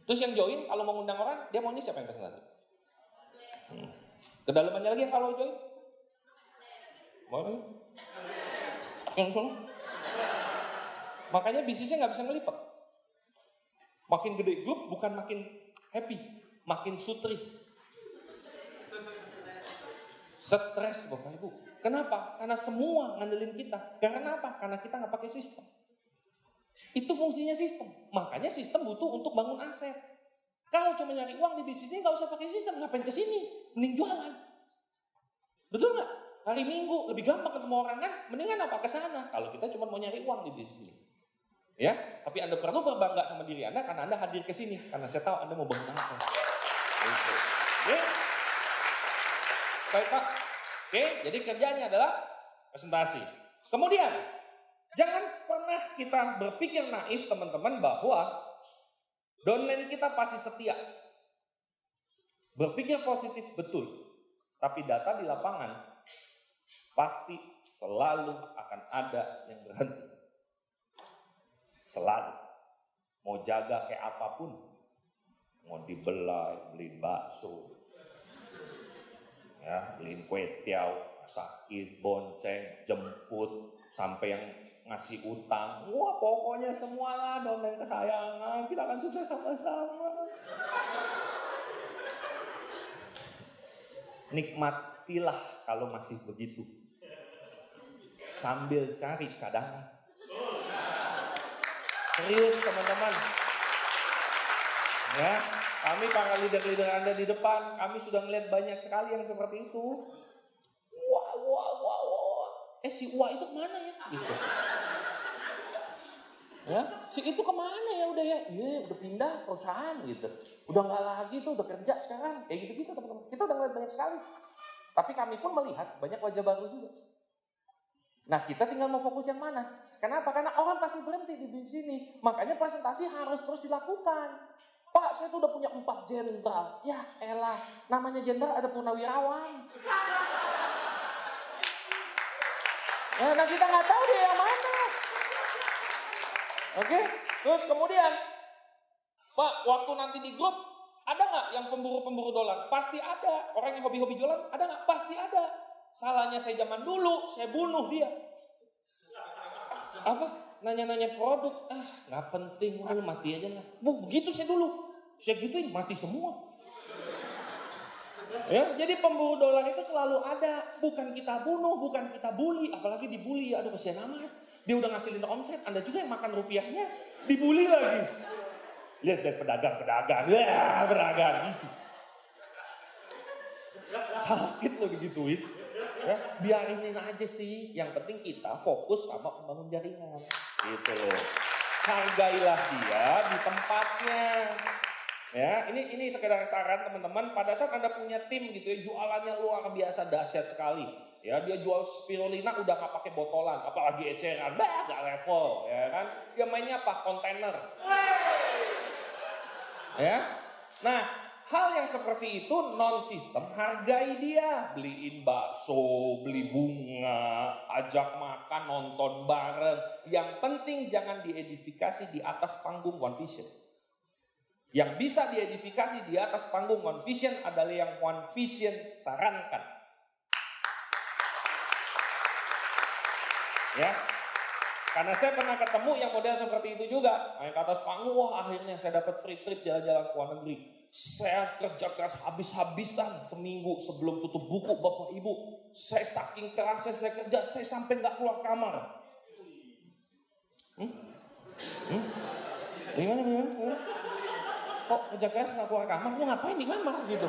Terus yang join, kalau mau ngundang orang, dia maunya siapa yang presentasi? Kedalamannya lagi yang kalau join? Mau lagi? Makanya bisnisnya nggak bisa ngelipat. Makin gede grup bukan makin happy, makin sutris. Stres Bapak Ibu. Kenapa? Karena semua ngandelin kita. Karena apa? Karena kita nggak pakai sistem. Itu fungsinya sistem. Makanya sistem butuh untuk bangun aset. Kalau cuma nyari uang di bisnisnya nggak usah pakai sistem. Ngapain ke sini? Mending jualan. Betul nggak? Hari Minggu lebih gampang ketemu orang kan? Mendingan apa ke sana? Kalau kita cuma mau nyari uang di bisnis ini. Ya, tapi Anda perlu berbangga sama diri Anda karena Anda hadir ke sini. Karena saya tahu Anda mau bangun aset. Oke. Baik Pak. Oke, jadi kerjanya adalah presentasi. Kemudian, jangan pernah kita berpikir naif teman-teman bahwa downline kita pasti setia. Berpikir positif betul. Tapi data di lapangan pasti selalu akan ada yang berhenti. Selalu. Mau jaga kayak apapun. Mau dibelai, beliin bakso. Ya, beliin kue tiaw, sakit, bonceng, jemput, sampai yang ngasih utang. Wah, pokoknya semualah downline kesayangan. Kita akan sukses sama-sama. Nikmatilah kalau masih begitu. Sambil cari cadangan. Serius teman-teman. Ya, kami para leader-leader Anda di depan, kami sudah melihat banyak sekali yang seperti itu. Wah. Si Wah itu kemana ya? Gitu. Ya, si itu kemana ya udah ya? Iya, udah pindah perusahaan gitu. Udah nggak lagi tuh, udah kerja sekarang. Kayak gitu-gitu teman-teman. Kita udah melihat banyak sekali. Tapi kami pun melihat banyak wajah baru juga. Nah, kita tinggal mau fokus yang mana? Kenapa? Karena orang pasti berhenti di sini. Makanya presentasi harus terus dilakukan. Pak, saya tuh udah punya 4 jenderal. Ya elah, namanya jenderal ada purnawirawan. Nah kita nggak tahu dia yang mana. Oke, terus kemudian, Pak, waktu nanti di grup, ada nggak yang pemburu-pemburu dolar? Pasti ada. Orang yang hobi-hobi jualan, ada nggak? Pasti ada. Salahnya saya zaman dulu, saya bunuh dia. Apa? Nanya-nanya produk, nggak penting, lu mati aja lah. Begitu saya dulu, saya gituin mati semua. Ya, jadi pemburu dolar itu selalu ada, bukan kita bunuh, bukan kita bully, apalagi dibully, aduh kasihan amat. Dia udah ngasilin omset, Anda juga yang makan rupiahnya, dibully lagi. Lihat deh pedagang-pedagang, ya pedagang gitu. Sakit loh digituin. Ya, biarin aja sih, yang penting kita fokus sama membangun jaringan. Gitu loh. Hargailah dia di tempatnya. Ya, ini sekedar saran teman-teman. Pada saat Anda punya tim gitu ya, jualannya luar biasa dahsyat sekali. Ya, dia jual spirulina udah nggak pakai botolan, apalagi eceran, nggak level, ya kan? Dia mainnya apa? Kontainer. Ya, nah hal yang seperti itu non-sistem, hargai dia. Beliin bakso, beli bunga, ajak makan, nonton bareng. Yang penting jangan diedifikasi di atas panggung One Vision. Yang bisa diedifikasi di atas panggung One Vision adalah yang One Vision sarankan. Ya, karena saya pernah ketemu yang model seperti itu juga. Naik ke atas panggung, wah akhirnya saya dapat free trip jalan-jalan ke luar negeri. Saya kerja keras habis-habisan seminggu sebelum tutup buku Bapak Ibu. Saya saking kerasnya saya kerja, saya sampai nggak keluar kamar. Gimana? Kok kerja keras nggak keluar kamar? Lu ngapain di kamar gitu?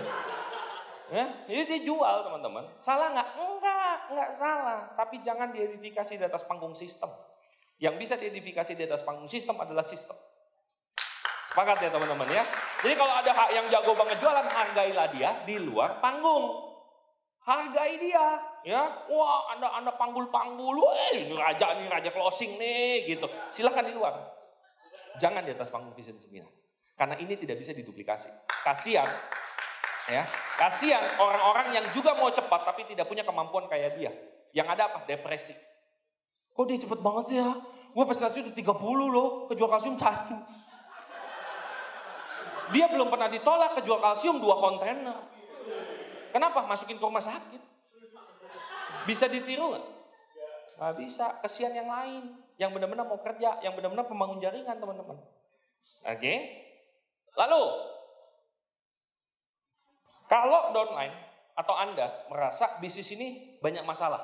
Ya, jadi dia jual teman-teman. Salah nggak? Enggak salah. Tapi jangan diedifikasi di atas panggung sistem. Yang bisa diedifikasi di atas panggung sistem adalah sistem. Sepakat ya teman-teman ya. Jadi kalau ada yang jago banget jualan, hargailah dia di luar panggung. Hargai dia, ya. Wah, Anda panggul-panggul, ini raja closing nih, gitu. Silakan di luar. Jangan di atas panggung Vision 9. Karena ini tidak bisa diduplikasi. Kasihan, ya. Kasihan orang-orang yang juga mau cepat tapi tidak punya kemampuan kayak dia. Yang ada apa? Depresi. Kok dia cepet banget ya? Gue presentasi udah 30 loh, kejual kalsium 1. Dia belum pernah ditolak kejual kalsium 2 kontainer. Kenapa? Masukin ke rumah sakit. Bisa ditiru nggak? Nggak bisa. Kesian yang lain. Yang benar-benar mau kerja. Yang benar-benar pembangun jaringan teman-teman. Oke. Lalu. Kalau downline atau Anda merasa bisnis ini banyak masalah,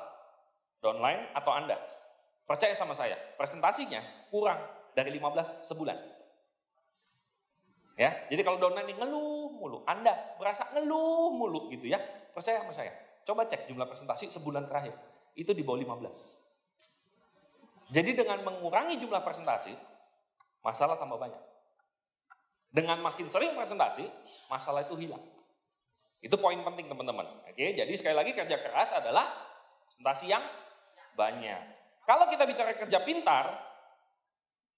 downline atau Anda, percaya sama saya, presentasinya kurang dari 15 sebulan. Ya, jadi kalau downline ini ngeluh mulu, Anda merasa ngeluh mulu gitu ya, percaya sama saya. Coba cek jumlah presentasi sebulan terakhir, itu di bawah 15. Jadi dengan mengurangi jumlah presentasi, masalah tambah banyak. Dengan makin sering presentasi, masalah itu hilang. Itu poin penting teman-teman. Oke, jadi sekali lagi kerja keras adalah presentasi yang banyak. Kalau kita bicara kerja pintar,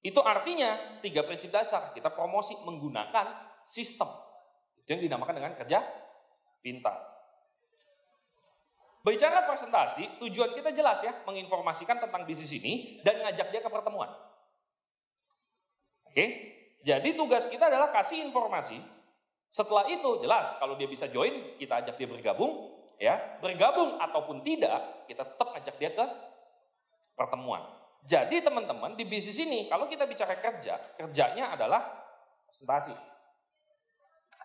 itu artinya 3 prinsip dasar. Kita promosi menggunakan sistem. Itu yang dinamakan dengan kerja pintar. Bicara presentasi, tujuan kita jelas ya, menginformasikan tentang bisnis ini dan ngajak dia ke pertemuan. Oke, jadi tugas kita adalah kasih informasi. Setelah itu jelas kalau dia bisa join, kita ajak dia bergabung, ya. Bergabung ataupun tidak, kita tetap ajak dia ke pertemuan. Jadi teman-teman di bisnis ini kalau kita bicara kerja, kerjanya adalah presentasi.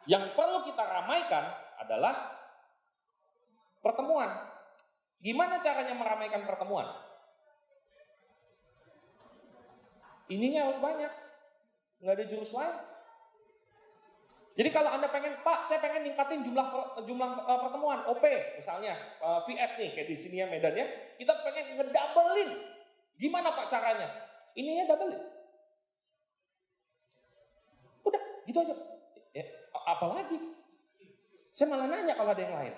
Yang perlu kita ramaikan adalah pertemuan. Gimana caranya meramaikan pertemuan? Ininya harus banyak. Nggak ada jurus lain. Jadi kalau Anda pengen, Pak, saya pengen ningkatin jumlah pertemuan, OP misalnya, VS nih, kayak di sini ya Medan ya, kita pengen ngedoublein. Gimana Pak caranya? Ininya doublein. Udah, gitu aja. Ya, apalagi? Saya malah nanya kalau ada yang lain.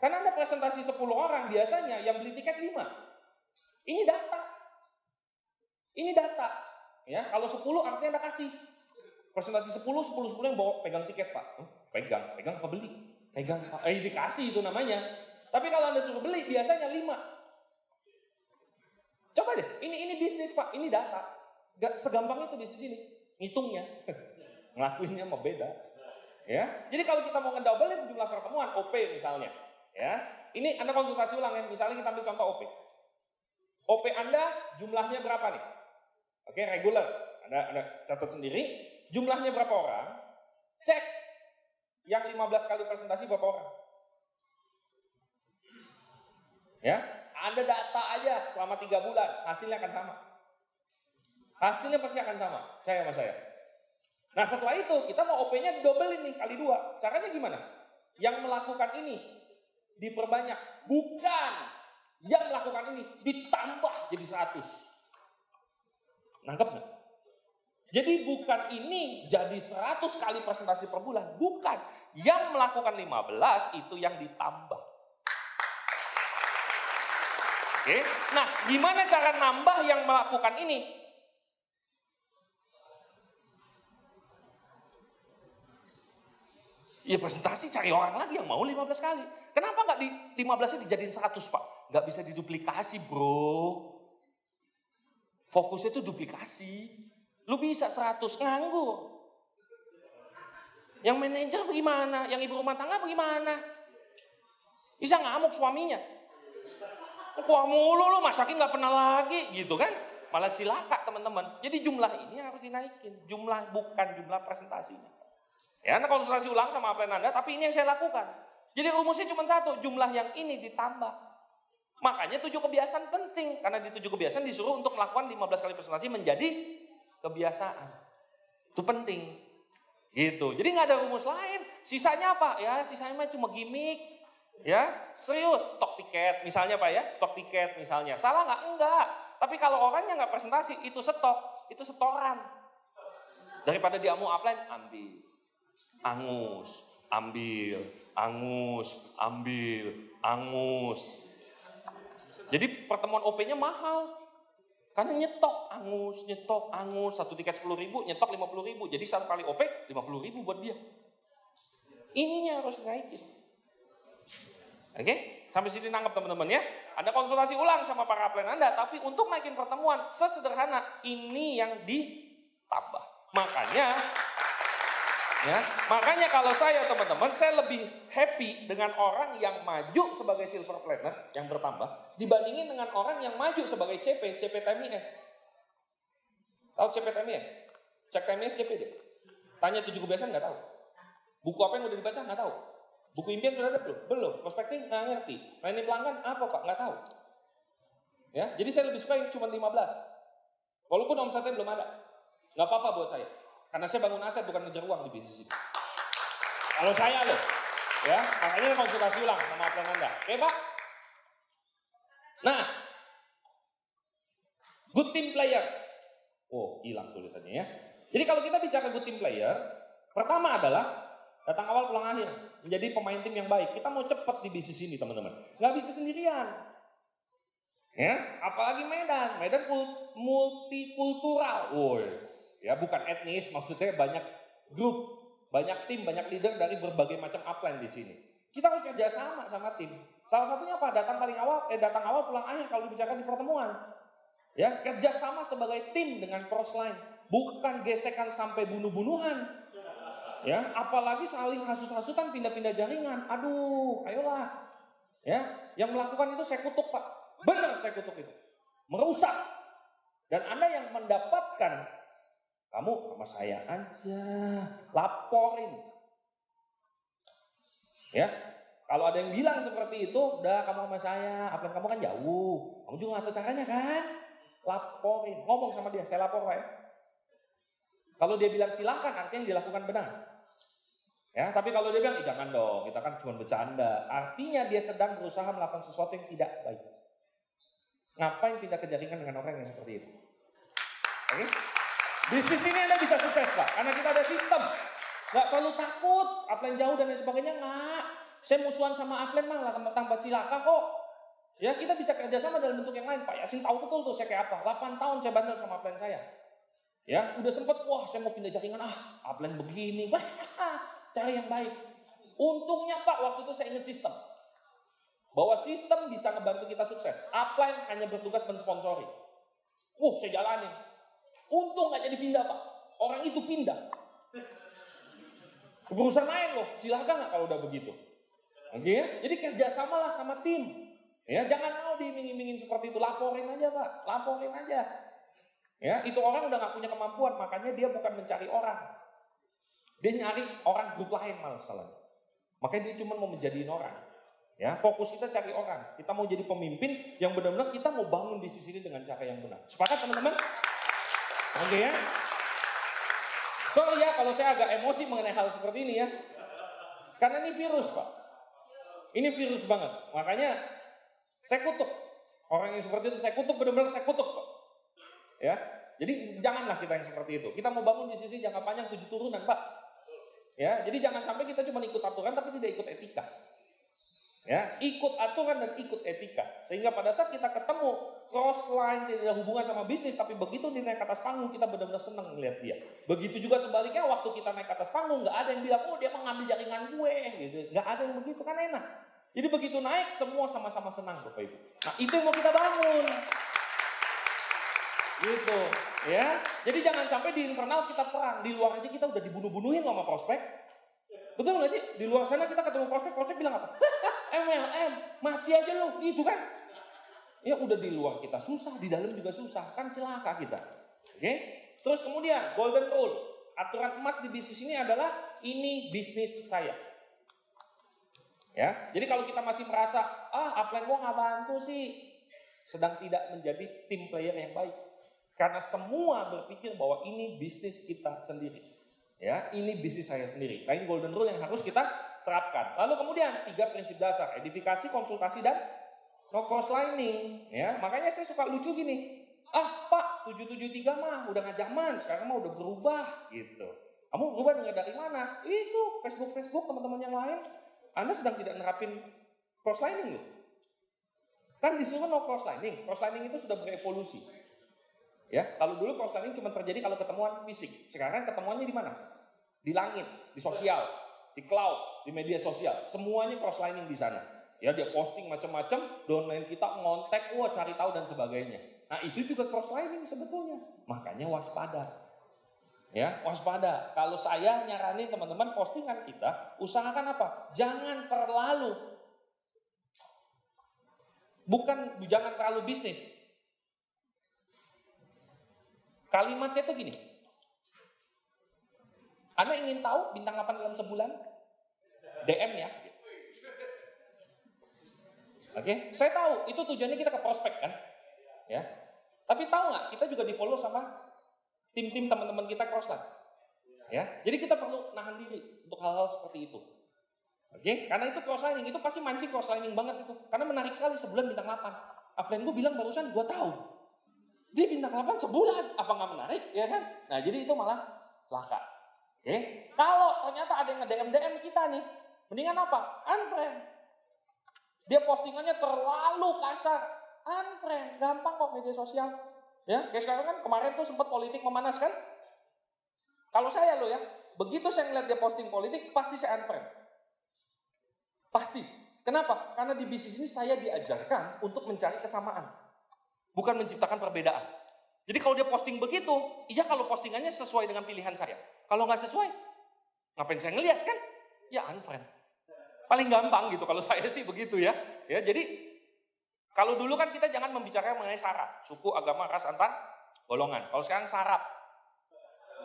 Karena Anda presentasi 10 orang, biasanya yang beli tiket 5. Ini data. Ini data. Ya, kalau 10 artinya Anda kasih. Presentasi 10 yang bawa pegang tiket Pak. Pegang apa beli? Pegang Pak. Dikasih itu namanya. Tapi kalau Anda suruh beli biasanya 5. Coba deh, ini bisnis Pak, ini data. Gak segampang itu bisnis ini. Ngitungnya. Ngelakuinnya mah beda. Ya. Jadi kalau kita mau ngedoublein jumlah pertemuan OP misalnya, ya. Ini Anda konsultasi ulang ya. Misalnya kita ambil contoh OP. OP Anda jumlahnya berapa nih? Oke, regular. Anda catat sendiri. Jumlahnya berapa orang? Cek. Yang 15 kali presentasi berapa orang? Ya, ada data aja selama 3 bulan, hasilnya akan sama. Hasilnya pasti akan sama, saya sama saya. Nah setelah itu kita mau OP-nya dobelin nih kali 2. Caranya gimana? Yang melakukan ini diperbanyak, bukan yang melakukan ini ditambah jadi 100. Nangkep nggak? Jadi bukan ini jadi 100 kali presentasi per bulan. Bukan. Yang melakukan 15 itu yang ditambah. Oke. Nah, gimana cara nambah yang melakukan ini? Ya presentasi cari orang lagi yang mau 15 kali. Kenapa nggak di 15-nya dijadiin 100 Pak? Nggak bisa diduplikasi bro. Fokusnya itu duplikasi. Lu bisa 100 nganggur. Yang manajer bagaimana? Yang ibu rumah tangga bagaimana? Bisa ngamuk suaminya. Wah mulu lu masakin gak pernah lagi gitu kan. Malah cilaka teman-teman. Jadi jumlah ini harus dinaikin. Jumlah bukan jumlah presentasinya. Ya Anda konsultasi ulang sama plan Anda. Tapi ini yang saya lakukan. Jadi rumusnya cuma 1. Jumlah yang ini ditambah. Makanya 7 kebiasaan penting. Karena di 7 kebiasaan disuruh untuk melakukan 15 kali presentasi menjadi kebiasaan. Itu penting. Gitu. Jadi nggak ada rumus lain. Sisanya apa? Ya sisanya mah cuma gimmick. Ya serius. Stok tiket misalnya Pak ya. Stok tiket misalnya. Salah nggak? Enggak. Tapi kalau orangnya nggak presentasi itu stok. Itu setoran. Daripada dia mau upline ambil. Angus. Ambil. Angus. Ambil. Angus. Jadi pertemuan OP-nya mahal. Karena nyetok angus, 1 tiket 10.000, nyetok 50.000. Jadi 1 kali OP 50.000 buat dia. Ininya harus naikin. Oke? Sampai sini nangkep teman-teman ya. Anda konsultasi ulang sama para plan Anda, tapi untuk naikin pertemuan sesederhana ini yang ditambah. Makanya kalau saya teman-teman, saya lebih happy dengan orang yang maju sebagai silver planner yang bertambah dibandingin dengan orang yang maju sebagai CP TMIS. Tahu CP TMIS? Cek TMIS CP deh. Tanya 7 kebiasaan nggak tahu. Buku apa yang udah dibaca nggak tahu. Buku impian sudah ada belum? Belum. Prospecting nggak ngerti. Melayani pelanggan apa Pak? Nggak tahu. Ya, jadi saya lebih suka yang cuma 15. Walaupun omsetnya belum ada. Nggak apa-apa buat saya. Karena saya bangun aset bukan ngejar uang di bisnis ini. Kalau saya loh. Ya, makanya konsultasi ulang sama upline Anda. Oke Pak? Nah, good team player. Oh, hilang tulisannya ya. Jadi kalau kita bicara good team player, pertama adalah datang awal pulang akhir. Menjadi pemain tim yang baik. Kita mau cepat di bisnis ini teman-teman. Nggak bisa sendirian. Ya, apalagi Medan. Medan multikultural. Ya, bukan etnis, maksudnya banyak grup, banyak tim, banyak leader dari berbagai macam upline di sini. Kita harus kerja sama tim. Salah satunya apa? Datang awal pulang akhir kalau dibicarakan di pertemuan. Ya, kerja sama sebagai tim dengan cross line, bukan gesekan sampai bunuh-bunuhan. Ya, apalagi saling hasut-hasutan, pindah-pindah jaringan. Aduh, ayolah. Ya, yang melakukan itu saya kutuk, Pak. Benar saya kutuk itu. Merusak. Dan Anda yang mendapatkan, kamu sama saya aja, laporin. Ya, kalau ada yang bilang seperti itu, udah kamu sama saya, upline kamu kan jauh. Kamu juga nggak tahu caranya kan? Laporin, ngomong sama dia, saya lapor Pak ya. Kalau dia bilang silakan, artinya yang dilakukan benar. Ya, tapi kalau dia bilang, jangan dong, kita kan cuma bercanda. Artinya dia sedang berusaha melakukan sesuatu yang tidak baik. Ngapain pindah ke jaringan dengan orang yang seperti itu? Oke? Bisnis ini Anda bisa sukses Pak, karena kita ada sistem. Nggak perlu takut, upline jauh dan lain sebagainya, nggak. Saya musuhan sama upline mah, tambah cilaka kok. Ya, kita bisa kerjasama dalam bentuk yang lain. Pak Yasin tahu betul tuh saya kayak apa. 8 tahun saya bandel sama upline saya. Ya, udah sempet, wah saya mau pindah jaringan, upline begini. Wah, cari yang baik. Untungnya Pak, waktu itu saya ingat sistem. Bahwa sistem bisa ngebantu kita sukses. Upline hanya bertugas mensponsori. Saya jalanin. Untung gak jadi pindah Pak. Orang itu pindah. Perusahaan lain loh. Silakan gak kalau udah begitu. Oke ya? Jadi kerjasamalah sama tim. Ya, jangan mau diiming-imingin seperti itu. Laporin aja Pak. Laporin aja. Ya, itu orang udah gak punya kemampuan. Makanya dia bukan mencari orang. Dia nyari orang grup lain malah salah. Makanya dia cuma mau menjadiin orang. Ya, fokus kita cari orang. Kita mau jadi pemimpin yang benar-benar kita mau bangun bisnis ini dengan cara yang benar. Sepakat teman-teman? Oke ya. Sorry ya kalau saya agak emosi mengenai hal seperti ini ya. Karena ini virus Pak. Ini virus banget. Makanya saya kutuk. Orang yang seperti itu saya kutuk, benar-benar saya kutuk Pak. Ya. Jadi janganlah kita yang seperti itu. Kita mau bangun bisnis ini jangka panjang 7 turunan Pak. Ya, jadi jangan sampai kita cuma ikut aturan tapi tidak ikut etika. Ya, ikut aturan dan ikut etika. Sehingga pada saat kita ketemu cross line tidak ada hubungan sama bisnis, tapi begitu dia naik ke atas panggung kita benar-benar senang melihat dia. Begitu juga sebaliknya waktu kita naik ke atas panggung nggak ada yang bilang dia mengambil jaringan gue gitu. Nggak ada yang begitu, kan enak. Jadi begitu naik semua sama-sama senang Bapak Ibu. Nah, itu yang mau kita bangun. Gitu, ya. Jadi jangan sampai di internal kita perang, di luar aja kita udah dibunuh-bunuhin sama prospek. Betul nggak sih? Di luar sana kita ketemu prospek bilang apa? MLM, mati aja lu, gitu kan? Ya udah di luar kita susah, di dalam juga susah, kan celaka kita. Oke? Terus kemudian golden rule, aturan emas di bisnis ini adalah ini bisnis saya. Ya, jadi kalau kita masih merasa upline gua nggak bantu sih, sedang tidak menjadi tim player yang baik. Karena semua berpikir bahwa ini bisnis kita sendiri. Ya, ini bisnis saya sendiri. Nah, ini golden rule yang harus kita terapkan. Lalu kemudian 3 prinsip dasar, edifikasi, konsultasi, dan no cross lining. Ya, makanya saya suka lucu gini. Pak, 773 mah udah gak zaman, sekarang mah udah berubah gitu. Kamu berubah dari mana? Itu Facebook teman-teman yang lain. Anda sedang tidak nerapin cross lining loh. Kan disuruh no cross lining. Cross lining itu sudah berevolusi. Ya, kalau dulu cross lining cuma terjadi kalau ketemuan fisik. Sekarang ketemuannya di mana? Di langit, di sosial, di cloud, di media sosial. Semuanya cross lining di sana. Ya, dia posting macam-macam, downline kita ngontek, cari tahu dan sebagainya. Nah, itu juga cross lining sebetulnya. Makanya waspada. Ya, waspada. Kalau saya nyaranin teman-teman postingan kita, usahakan apa? Jangan terlalu. Jangan terlalu bisnis. Kalimatnya itu gini. Anda ingin tahu bintang 8 dalam sebulan? DM ya. Oke, saya tahu itu tujuannya kita ke prospek kan, ya. Tapi tahu nggak, kita juga di follow sama tim-tim teman-teman kita crossline, ya. Jadi kita perlu nahan diri untuk hal-hal seperti itu. Oke, karena itu crosslining itu pasti mancing crosslining banget itu, karena menarik sekali sebulan bintang 8. Upline gue bilang barusan gue tahu, dia bintang 8 sebulan, apa nggak menarik, ya kan? Nah jadi itu malah celaka. Oke, kalau ternyata ada yang nge-DM kita nih, mendingan apa? Unfriend. Dia postingannya terlalu kasar, unfriend, gampang kok media sosial. Ya, kayak sekarang kan kemarin tuh sempat politik memanas kan? Kalau saya loh ya, begitu saya ngeliat dia posting politik, pasti saya unfriend. Pasti. Kenapa? Karena di bisnis ini saya diajarkan untuk mencari kesamaan, bukan menciptakan perbedaan. Jadi kalau dia posting begitu, iya kalau postingannya sesuai dengan pilihan saya. Kalau nggak sesuai, ngapain saya ngeliat kan? Ya unfriend. Paling gampang gitu kalau saya sih begitu ya. Ya, jadi kalau dulu kan kita jangan membicarakan mengenai sara, suku, agama, ras, antar golongan. Kalau sekarang sarap,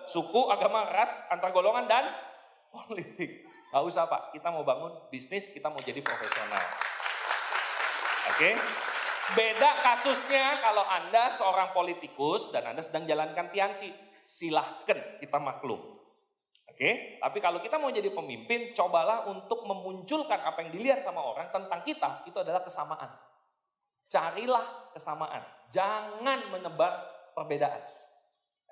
suku, agama, ras, antar golongan dan politik. Gak usah Pak, kita mau bangun bisnis, kita mau jadi profesional. Oke? Beda kasusnya kalau Anda seorang politikus dan Anda sedang jalankan pianci. Silahkan, kita maklum. Oke, tapi kalau kita mau jadi pemimpin, cobalah untuk memunculkan apa yang dilihat sama orang tentang kita, itu adalah kesamaan. Carilah kesamaan, jangan menebar perbedaan.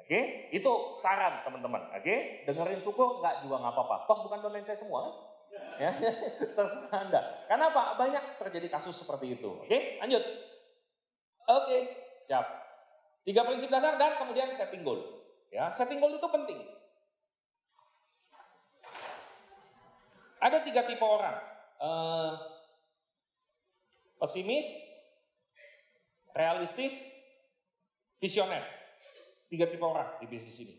Oke, itu saran teman-teman. Oke, dengerin syukur nggak juga nggak apa-apa. Toh bukan domain saya semua, kan? Ya, terserah Anda. Karena apa? Banyak terjadi kasus seperti itu. Oke, lanjut. Oke, siap. 3 prinsip dasar dan kemudian setting goal. Ya, setting goal itu penting. Ada 3 tipe orang, pesimis, realistis, visioner. 3 tipe orang di bisnis ini.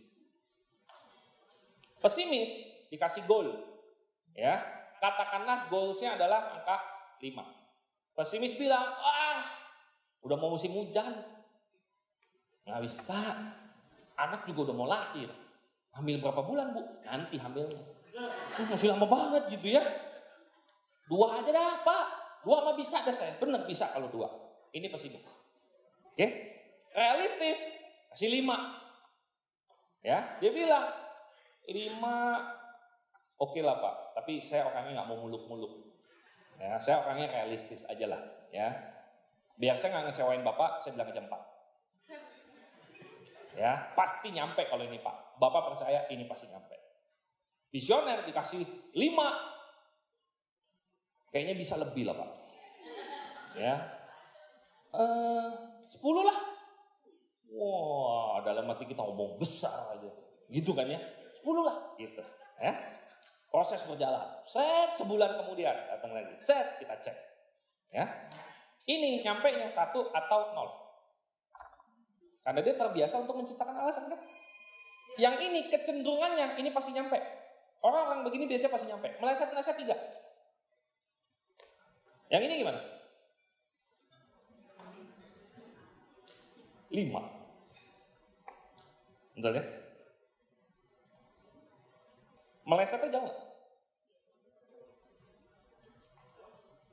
Pesimis dikasih goal, ya. Katakanlah goalsnya adalah angka 5. Pesimis bilang, udah mau musim hujan, nggak bisa. Anak juga udah mau lahir. Hamil berapa bulan Bu? Nanti hamilnya. Masih lama banget gitu ya. 2 aja dah Pak. 2 mah bisa dah saya. Bener bisa kalau 2. Ini pesimis. Oke. Realistis. Kasih 5. Ya. Dia bilang 5 oke lah Pak. Tapi saya orangnya gak mau muluk-muluk. Ya, saya orangnya realistis aja lah. Ya. Biar saya gak ngecewain Bapak, saya bilang aja 4. Ya. Pasti nyampe kalau ini Pak. Bapak percaya ini pasti nyampe. Visioner dikasih 5. Kayaknya bisa lebih lah Pak. Ya. 10 lah. Wah, dalam hati kita ngomong besar aja. Gitu kan ya. 10 lah. Gitu. Ya. Proses berjalan. Set, sebulan kemudian datang lagi. Set, kita cek. Ya. Ini nyampe nya 1 atau 0. Karena dia terbiasa untuk menciptakan alasan kan. Yang ini kecenderungannya, ini pasti nyampe. Orang-orang begini biasanya pasti nyampe. Meleset-meleset 3. Yang ini gimana? 5. Bentar ya. Melesetnya jauh gak?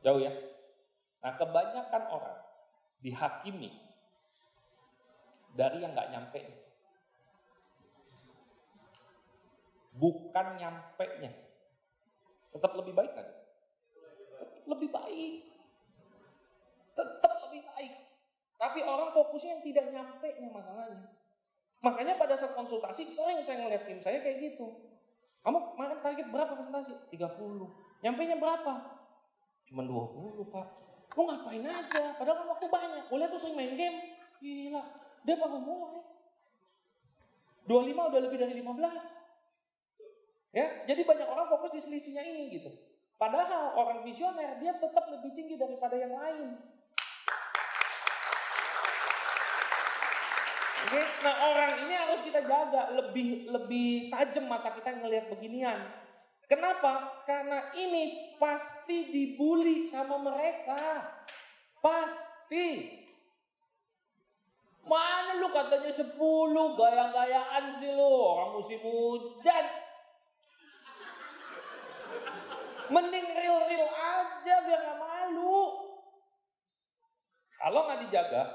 Jauh ya. Nah kebanyakan orang dihakimi dari yang gak nyampe. Bukan nyampe-nya. Tetap lebih baik kan? Lebih baik. Tetap lebih baik. Tapi orang fokusnya yang tidak nyampe-nya masalahnya. Makanya pada saat konsultasi sering saya ngeliat tim saya kayak gitu. Kamu makan target berapa presentasi? 30. Nyampe-nya berapa? Cuman 20 Pak. Lu ngapain aja? Padahal kan waktu banyak. Gue lihat tuh sering main game. Gila. Dia baru mulai. 25 udah lebih dari 15. Ya, jadi banyak orang fokus di selisihnya ini gitu. Padahal orang visioner dia tetap lebih tinggi daripada yang lain. Oke, nah orang ini harus kita jaga lebih tajam mata kita ngelihat beginian. Kenapa? Karena ini pasti dibully sama mereka. Pasti. Mana lu katanya 10 gaya-gayaan sih lu orang musim hujan. Mending real-real aja biar gak malu. Kalau nggak dijaga,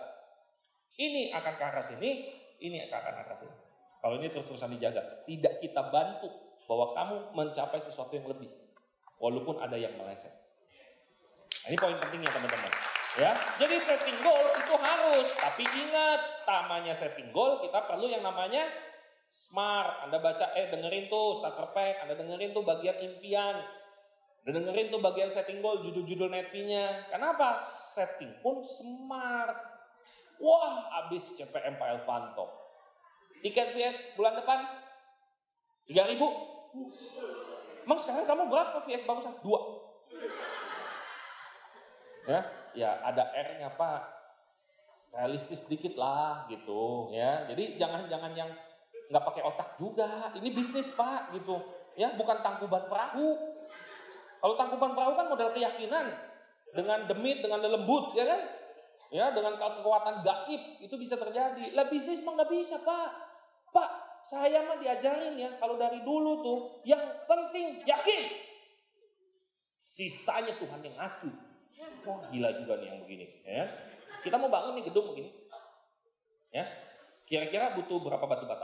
ini akan ke arah sini, ini akan ke arah sini. Kalau ini terus-terusan dijaga, tidak kita bantu bahwa kamu mencapai sesuatu yang lebih, walaupun ada yang meleset. Nah, ini poin pentingnya teman-teman. Ya, jadi setting goal itu harus, tapi ingat, namanya setting goal kita perlu yang namanya SMART. Anda baca, dengerin tuh starter pack, Anda dengerin tuh bagian impian, Anda dengerin tuh bagian setting goal, judul-judul netpinya. Kenapa? Setting pun SMART. Wah, habis CPM Pak Elvanto. Tiket VS bulan depan 3.000. Emang sekarang kamu berapa VS bagusan? 2. Ya ada R-nya Pak. Realistis sedikit lah gitu ya. Jadi jangan yang nggak pakai otak juga. Ini bisnis Pak gitu. Ya, bukan tangkuban perahu. Kalau tangkuban perahu kan modal keyakinan dengan demit, dengan lembut, ya kan? Ya, dengan kekuatan gaib itu bisa terjadi. Lah bisnis mah nggak bisa Pak. Pak, saya mah diajarin ya kalau dari dulu tuh yang penting yakin. Sisanya Tuhan yang ngatur. Wah gila juga nih yang begini. Ya. Kita mau bangun nih gedung begini. Ya, kira-kira butuh berapa batu bata?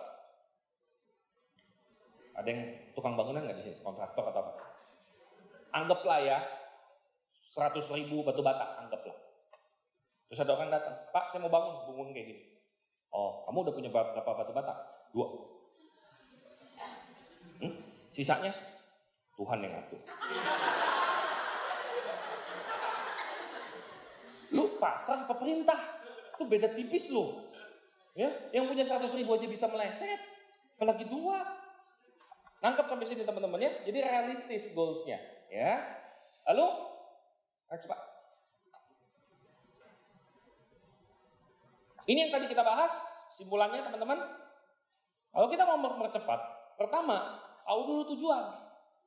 Ada yang tukang bangunan nggak di sini? Kontraktor atau apa? Anggaplah ya 100.000 batu bata, anggaplah. Terus ada orang datang, Pak saya mau bangun kayak gini. Oh, kamu udah punya berapa batu bata? 2. Sisanya Tuhan yang ngatur. Lu pasrah apa perintah? Itu beda tipis lu. Ya, yang punya 100.000 aja bisa meleset, apalagi 2. Nangkep sampai sini teman-teman ya. Jadi realistis goals-nya, ya. Lalu next Pak. Ini yang tadi kita bahas, simpulannya teman-teman. Kalau kita mau mempercepat, pertama, tahu dulu tujuan.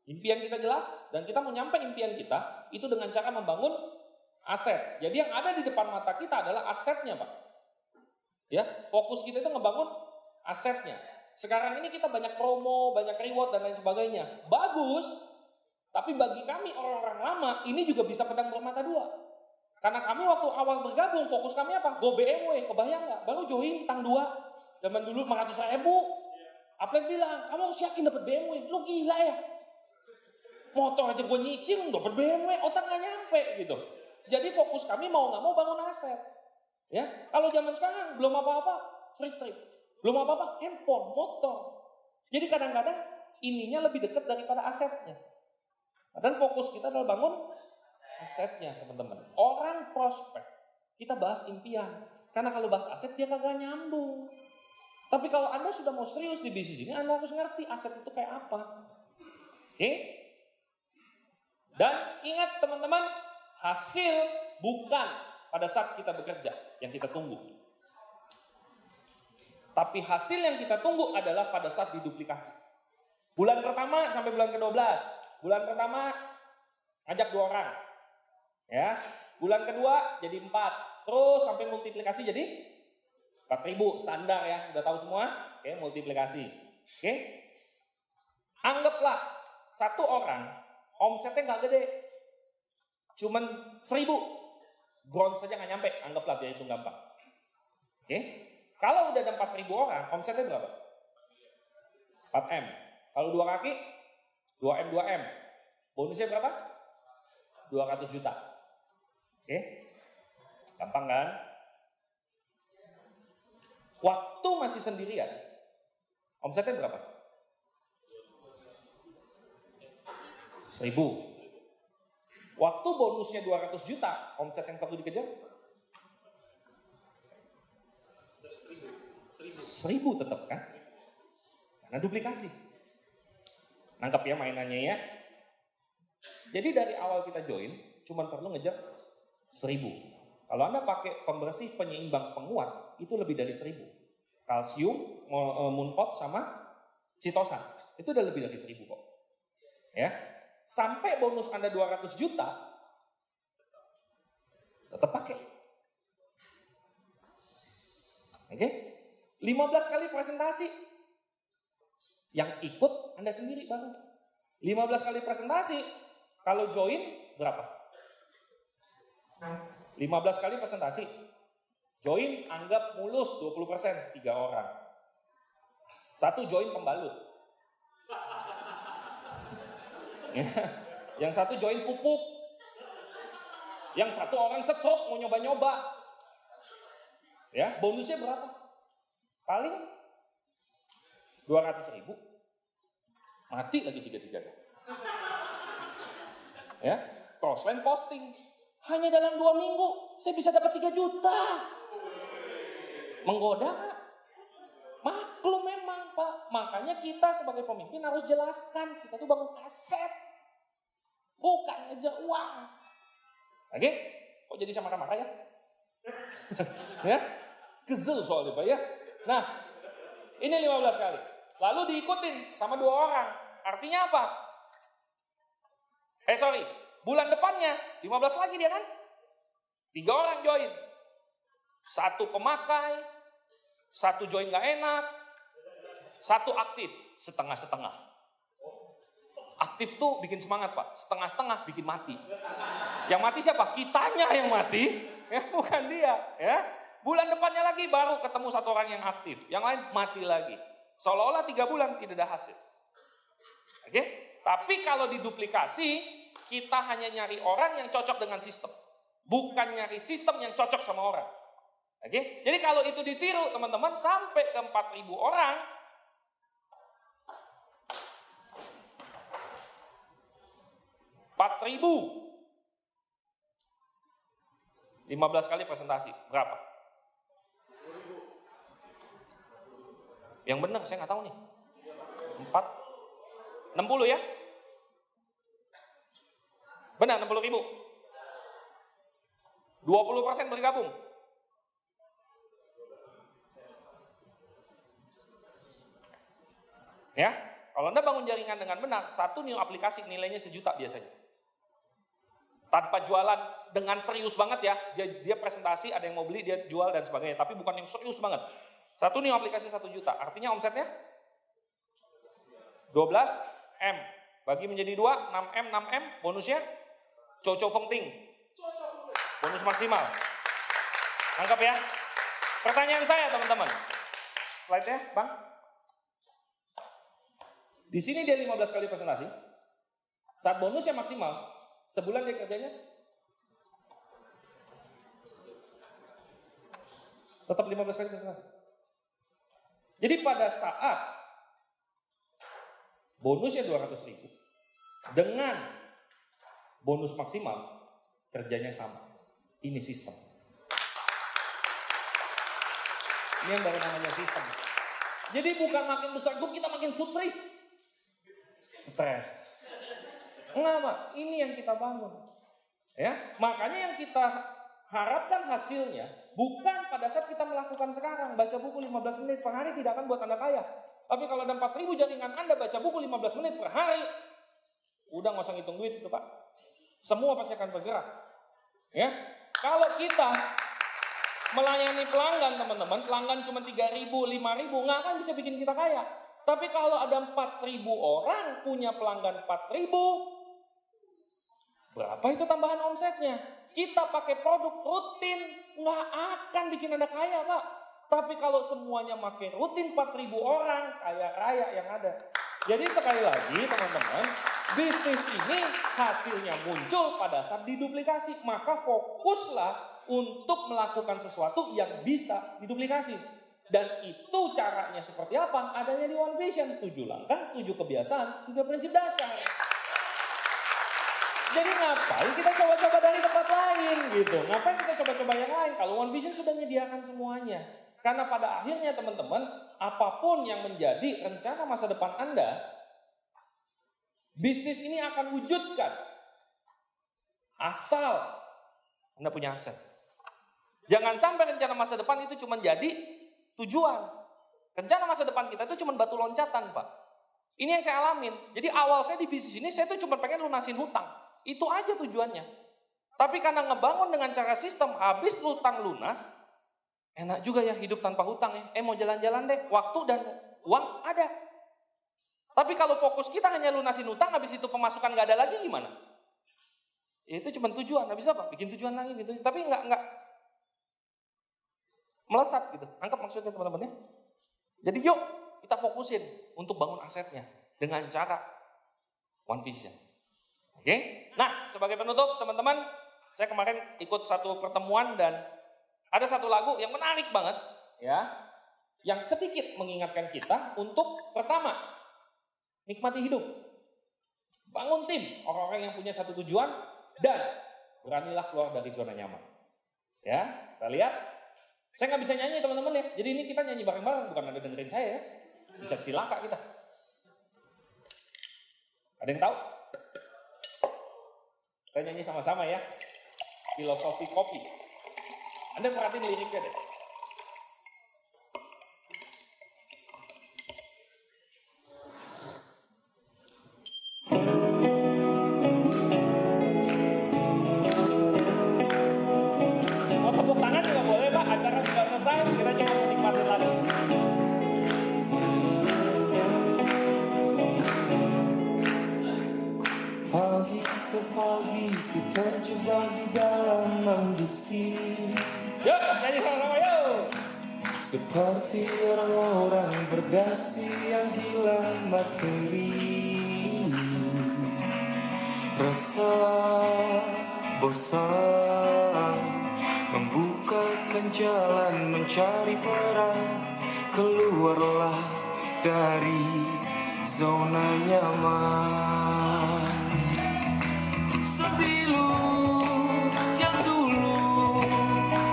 Impian kita jelas, dan kita mau nyampe impian kita, itu dengan cara membangun aset. Jadi yang ada di depan mata kita adalah asetnya Pak. Ya, fokus kita itu ngebangun asetnya. Sekarang ini kita banyak promo, banyak reward dan lain sebagainya. Bagus, tapi bagi kami orang-orang lama, ini juga bisa pedang bermata dua. Karena kami waktu awal bergabung, fokus kami apa? Go BMW, kebayang nggak? Baru join tang 2, zaman dulu 500.000. Apalagi bilang, kamu harus yakin dapat BMW. Lu gila ya? Motor aja gue nyicil, dapat BMW, otak nggak nyampe gitu. Jadi fokus kami mau nggak mau bangun aset. Ya, kalau zaman sekarang belum apa-apa, free trip. Belum apa-apa, handphone, motor. Jadi kadang-kadang ininya lebih dekat daripada asetnya. Dan fokus kita adalah bangun asetnya, teman-teman. Orang prospek, kita bahas impian. Karena kalau bahas aset, dia kagak nyambung. Tapi kalau Anda sudah mau serius di bisnis ini, Anda harus ngerti aset itu kayak apa. Oke? Dan ingat teman-teman, hasil bukan pada saat kita bekerja yang kita tunggu. Tapi hasil yang kita tunggu adalah pada saat diduplikasi. Bulan pertama sampai bulan ke-12. Bulan pertama ngajak 2 orang. Ya. Bulan kedua jadi 4. Terus sampai multiplikasi jadi 4.000 standar ya. Udah tahu semua? Oke, multiplikasi. Oke. Anggaplah 1 orang omsetnya nggak gede. Cuman 1.000. Bronze saja nggak nyampe. Anggaplah biar itu gampang. Oke. Kalau udah ada 4.000 orang, omsetnya berapa? 4M. Kalau 2 kaki, 2M, 2M. Bonusnya berapa? 200 juta. Oke. Gampang kan? Waktu masih sendirian, omsetnya berapa? 1.000. Waktu bonusnya 200 juta, omset yang perlu dikejar? 1.000 tetap kan? Karena duplikasi. Nangkep ya mainannya ya. Jadi dari awal kita join, cuma perlu ngejar 1.000. Kalau Anda pakai pembersih, penyeimbang, penguat, itu lebih dari 1.000. Kalsium, munpot, sama citosan. Itu udah lebih dari 1.000 kok. Ya. Sampai bonus Anda 200 juta, tetap pakai. Oke? 15 kali presentasi. Yang ikut Anda sendiri baru. 15 kali presentasi, kalau join berapa? 15 kali presentasi, Join anggap mulus 20%, 3 orang. 1 join pembalut. Yang 1 join pupuk. Yang 1 orang stroke mau nyoba-nyoba. Ya, bonusnya berapa? Paling 200.000. Mati lagi 3-3. Ya, Crossland posting. Hanya dalam 2 minggu saya bisa dapat 3 juta. Menggoda nggak? Maklum memang Pak. Makanya kita sebagai pemimpin harus jelaskan. Kita tuh bangun aset. Bukan ngejar uang. Oke? Kok jadi sama marah ya? Ya? Kesel soalnya Pak ya. Nah, ini 15 kali. Lalu diikutin sama 2 orang. Artinya apa? Bulan depannya 15 lagi dia kan? 3 orang join. 1 pemakai, 1 join gak enak, 1 aktif, setengah-setengah. Aktif tuh bikin semangat Pak, setengah-setengah bikin mati. Yang mati siapa? Kitanya yang mati, ya bukan dia. Ya. Bulan depannya lagi baru ketemu 1 orang yang aktif, yang lain mati lagi. Seolah-olah 3 bulan tidak ada hasil. Oke? Tapi kalau diduplikasi, kita hanya nyari orang yang cocok dengan sistem. Bukan nyari sistem yang cocok sama orang. Oke? Jadi kalau itu ditiru teman-teman sampai ke 4.000 orang, $4.000 15 kali presentasi, berapa? Yang benar saya nggak tahu nih. 60 ya? Benar 60.000. 20% bergabung. Ya, kalau Anda bangun jaringan dengan benar, 1 new aplikasi nilainya 1 juta biasanya. Tanpa jualan, dengan serius banget ya. Dia presentasi, ada yang mau beli, dia jual dan sebagainya. Tapi bukan yang serius banget. 1 new aplikasi 1 juta. Artinya omsetnya 12M. Bagi menjadi 2, 6M, 6M. Bonusnya Coco Fengting. Bonus maksimal. Nangkap ya? Pertanyaan saya teman-teman. Slide-nya, Bang. Di sini dia 15 kali presentasi. Saat bonusnya maksimal, sebulan dia kerjanya tetap 15 kali presentasi. Jadi pada saat bonusnya 200.000 dengan bonus maksimal, kerjanya sama. Ini sistem. Ini yang baru namanya sistem. Jadi bukan makin besar grup kita makin stres. Enggak, Pak. Ini yang kita bangun. Ya, makanya yang kita harapkan hasilnya bukan pada saat kita melakukan sekarang. Baca buku 15 menit per hari tidak akan buat Anda kaya. Tapi kalau ada 4.000 jaringan Anda baca buku 15 menit per hari, udah nggak usah ngitung duit itu Pak. Semua pasti akan bergerak. Ya, kalau kita melayani pelanggan teman-teman, pelanggan cuma 3.000, 5.000, nggak akan bisa bikin kita kaya. Tapi kalau ada 4.000 orang punya pelanggan 4.000, berapa itu tambahan omsetnya? Kita pakai produk rutin, nggak akan bikin Anda kaya Pak. Tapi kalau semuanya makin rutin 4.000 orang, kaya raya yang ada. Jadi sekali lagi teman-teman, bisnis ini hasilnya muncul pada saat diduplikasi. Maka fokuslah untuk melakukan sesuatu yang bisa diduplikasi. Dan itu caranya seperti apa? Adanya di One Vision. 7 langkah, 7 kebiasaan, 3 prinsip dasar. Jadi ngapain kita coba-coba dari tempat lain gitu? Ngapain kita coba-coba yang lain? Kalau One Vision sudah menyediakan semuanya. Karena pada akhirnya teman-teman, apapun yang menjadi rencana masa depan Anda, bisnis ini akan wujudkan. Asal Anda punya aset. Jangan sampai rencana masa depan itu cuma jadi tujuan. Rencana masa depan kita itu cuma batu loncatan, Pak. Ini yang saya alamin. Jadi awal saya di bisnis ini, saya tuh cuma pengen lunasin hutang. Itu aja tujuannya. Tapi karena ngebangun dengan cara sistem, habis hutang lunas, enak juga ya hidup tanpa hutang ya. Mau jalan-jalan deh, waktu dan uang ada. Tapi kalau fokus kita hanya lunasin hutang, habis itu pemasukan nggak ada lagi gimana? Ya, itu cuma tujuan, habis apa? Bikin tujuan lagi gitu. Tapi nggak melesat gitu. Angkat maksudnya teman-teman ya. Jadi yuk kita fokusin untuk bangun asetnya dengan cara One Vision. Oke? Nah, sebagai penutup teman-teman, saya kemarin ikut satu pertemuan dan ada satu lagu yang menarik banget ya, yang sedikit mengingatkan kita untuk pertama, nikmati hidup. Bangun tim, orang-orang yang punya satu tujuan dan beranilah keluar dari zona nyaman. Ya, kita lihat. Saya nggak bisa nyanyi teman-teman ya. Jadi ini kita nyanyi bareng-bareng, bukan ada dengerin saya ya. Bisa cilaka kita. Ada yang tahu? Kita nyanyi sama-sama ya. Filosofi kopi. Anda perhatiin liriknya deh. Mau tepuk tangan juga boleh Pak, acara sudah selesai, kita cuma mau nikmatin lagi. Pagi ke pagi ku terjebak di dalam ambisi. Yuk, nyanyi sama-sama yuk. Seperti orang-orang berdasi yang gila materi. Rasa bosan membukakan jalan mencari peran. Keluarlah dari zona nyaman. Sembilu yang dulu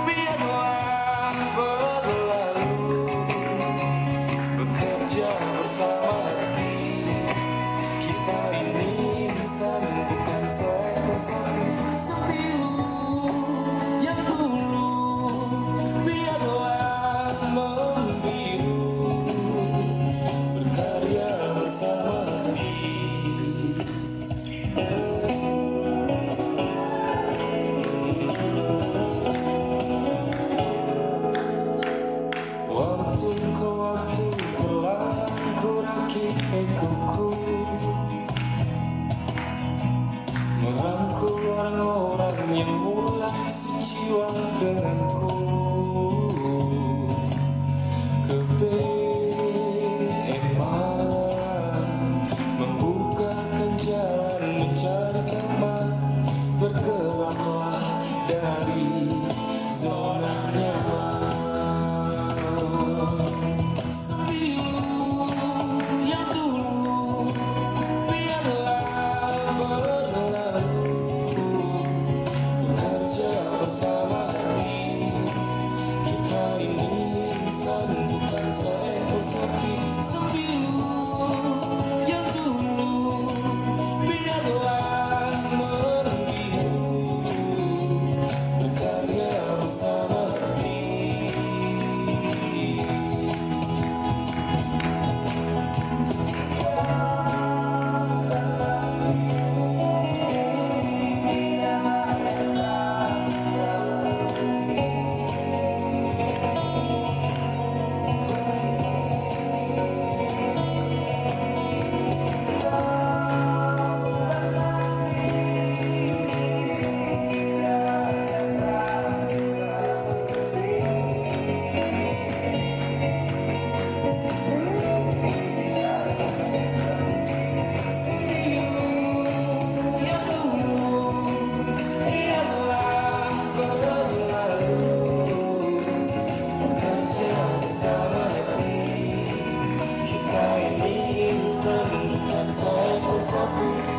biarlah berlalu. Bekerja bersama hati, kita ini disambutkan seekor sapi. Sembilu yang dulu biarlah membiru. Berkarya bersama hati. Waktu ke waktu perlahan ku rakit egoku, merangkul orang-orang yang mulai sejiwa denganku. Kebeeman membukakan jalan mencari teman. Bergeraklah dari zona nyaman. Sembilu yang dulu biarlah berlalu. Bekerja bersama hati, kita ini disambutkan seekor sapi. Sembilu yang dulu biarlah membiru. Berkarya bersama hati.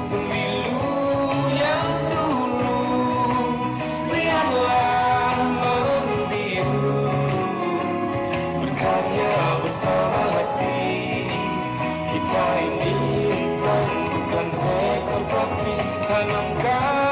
Sembilu yang dulu biarlah membiru. Berkarya bersama hati, kita ini disambutkan seekor sapi. Tanamkan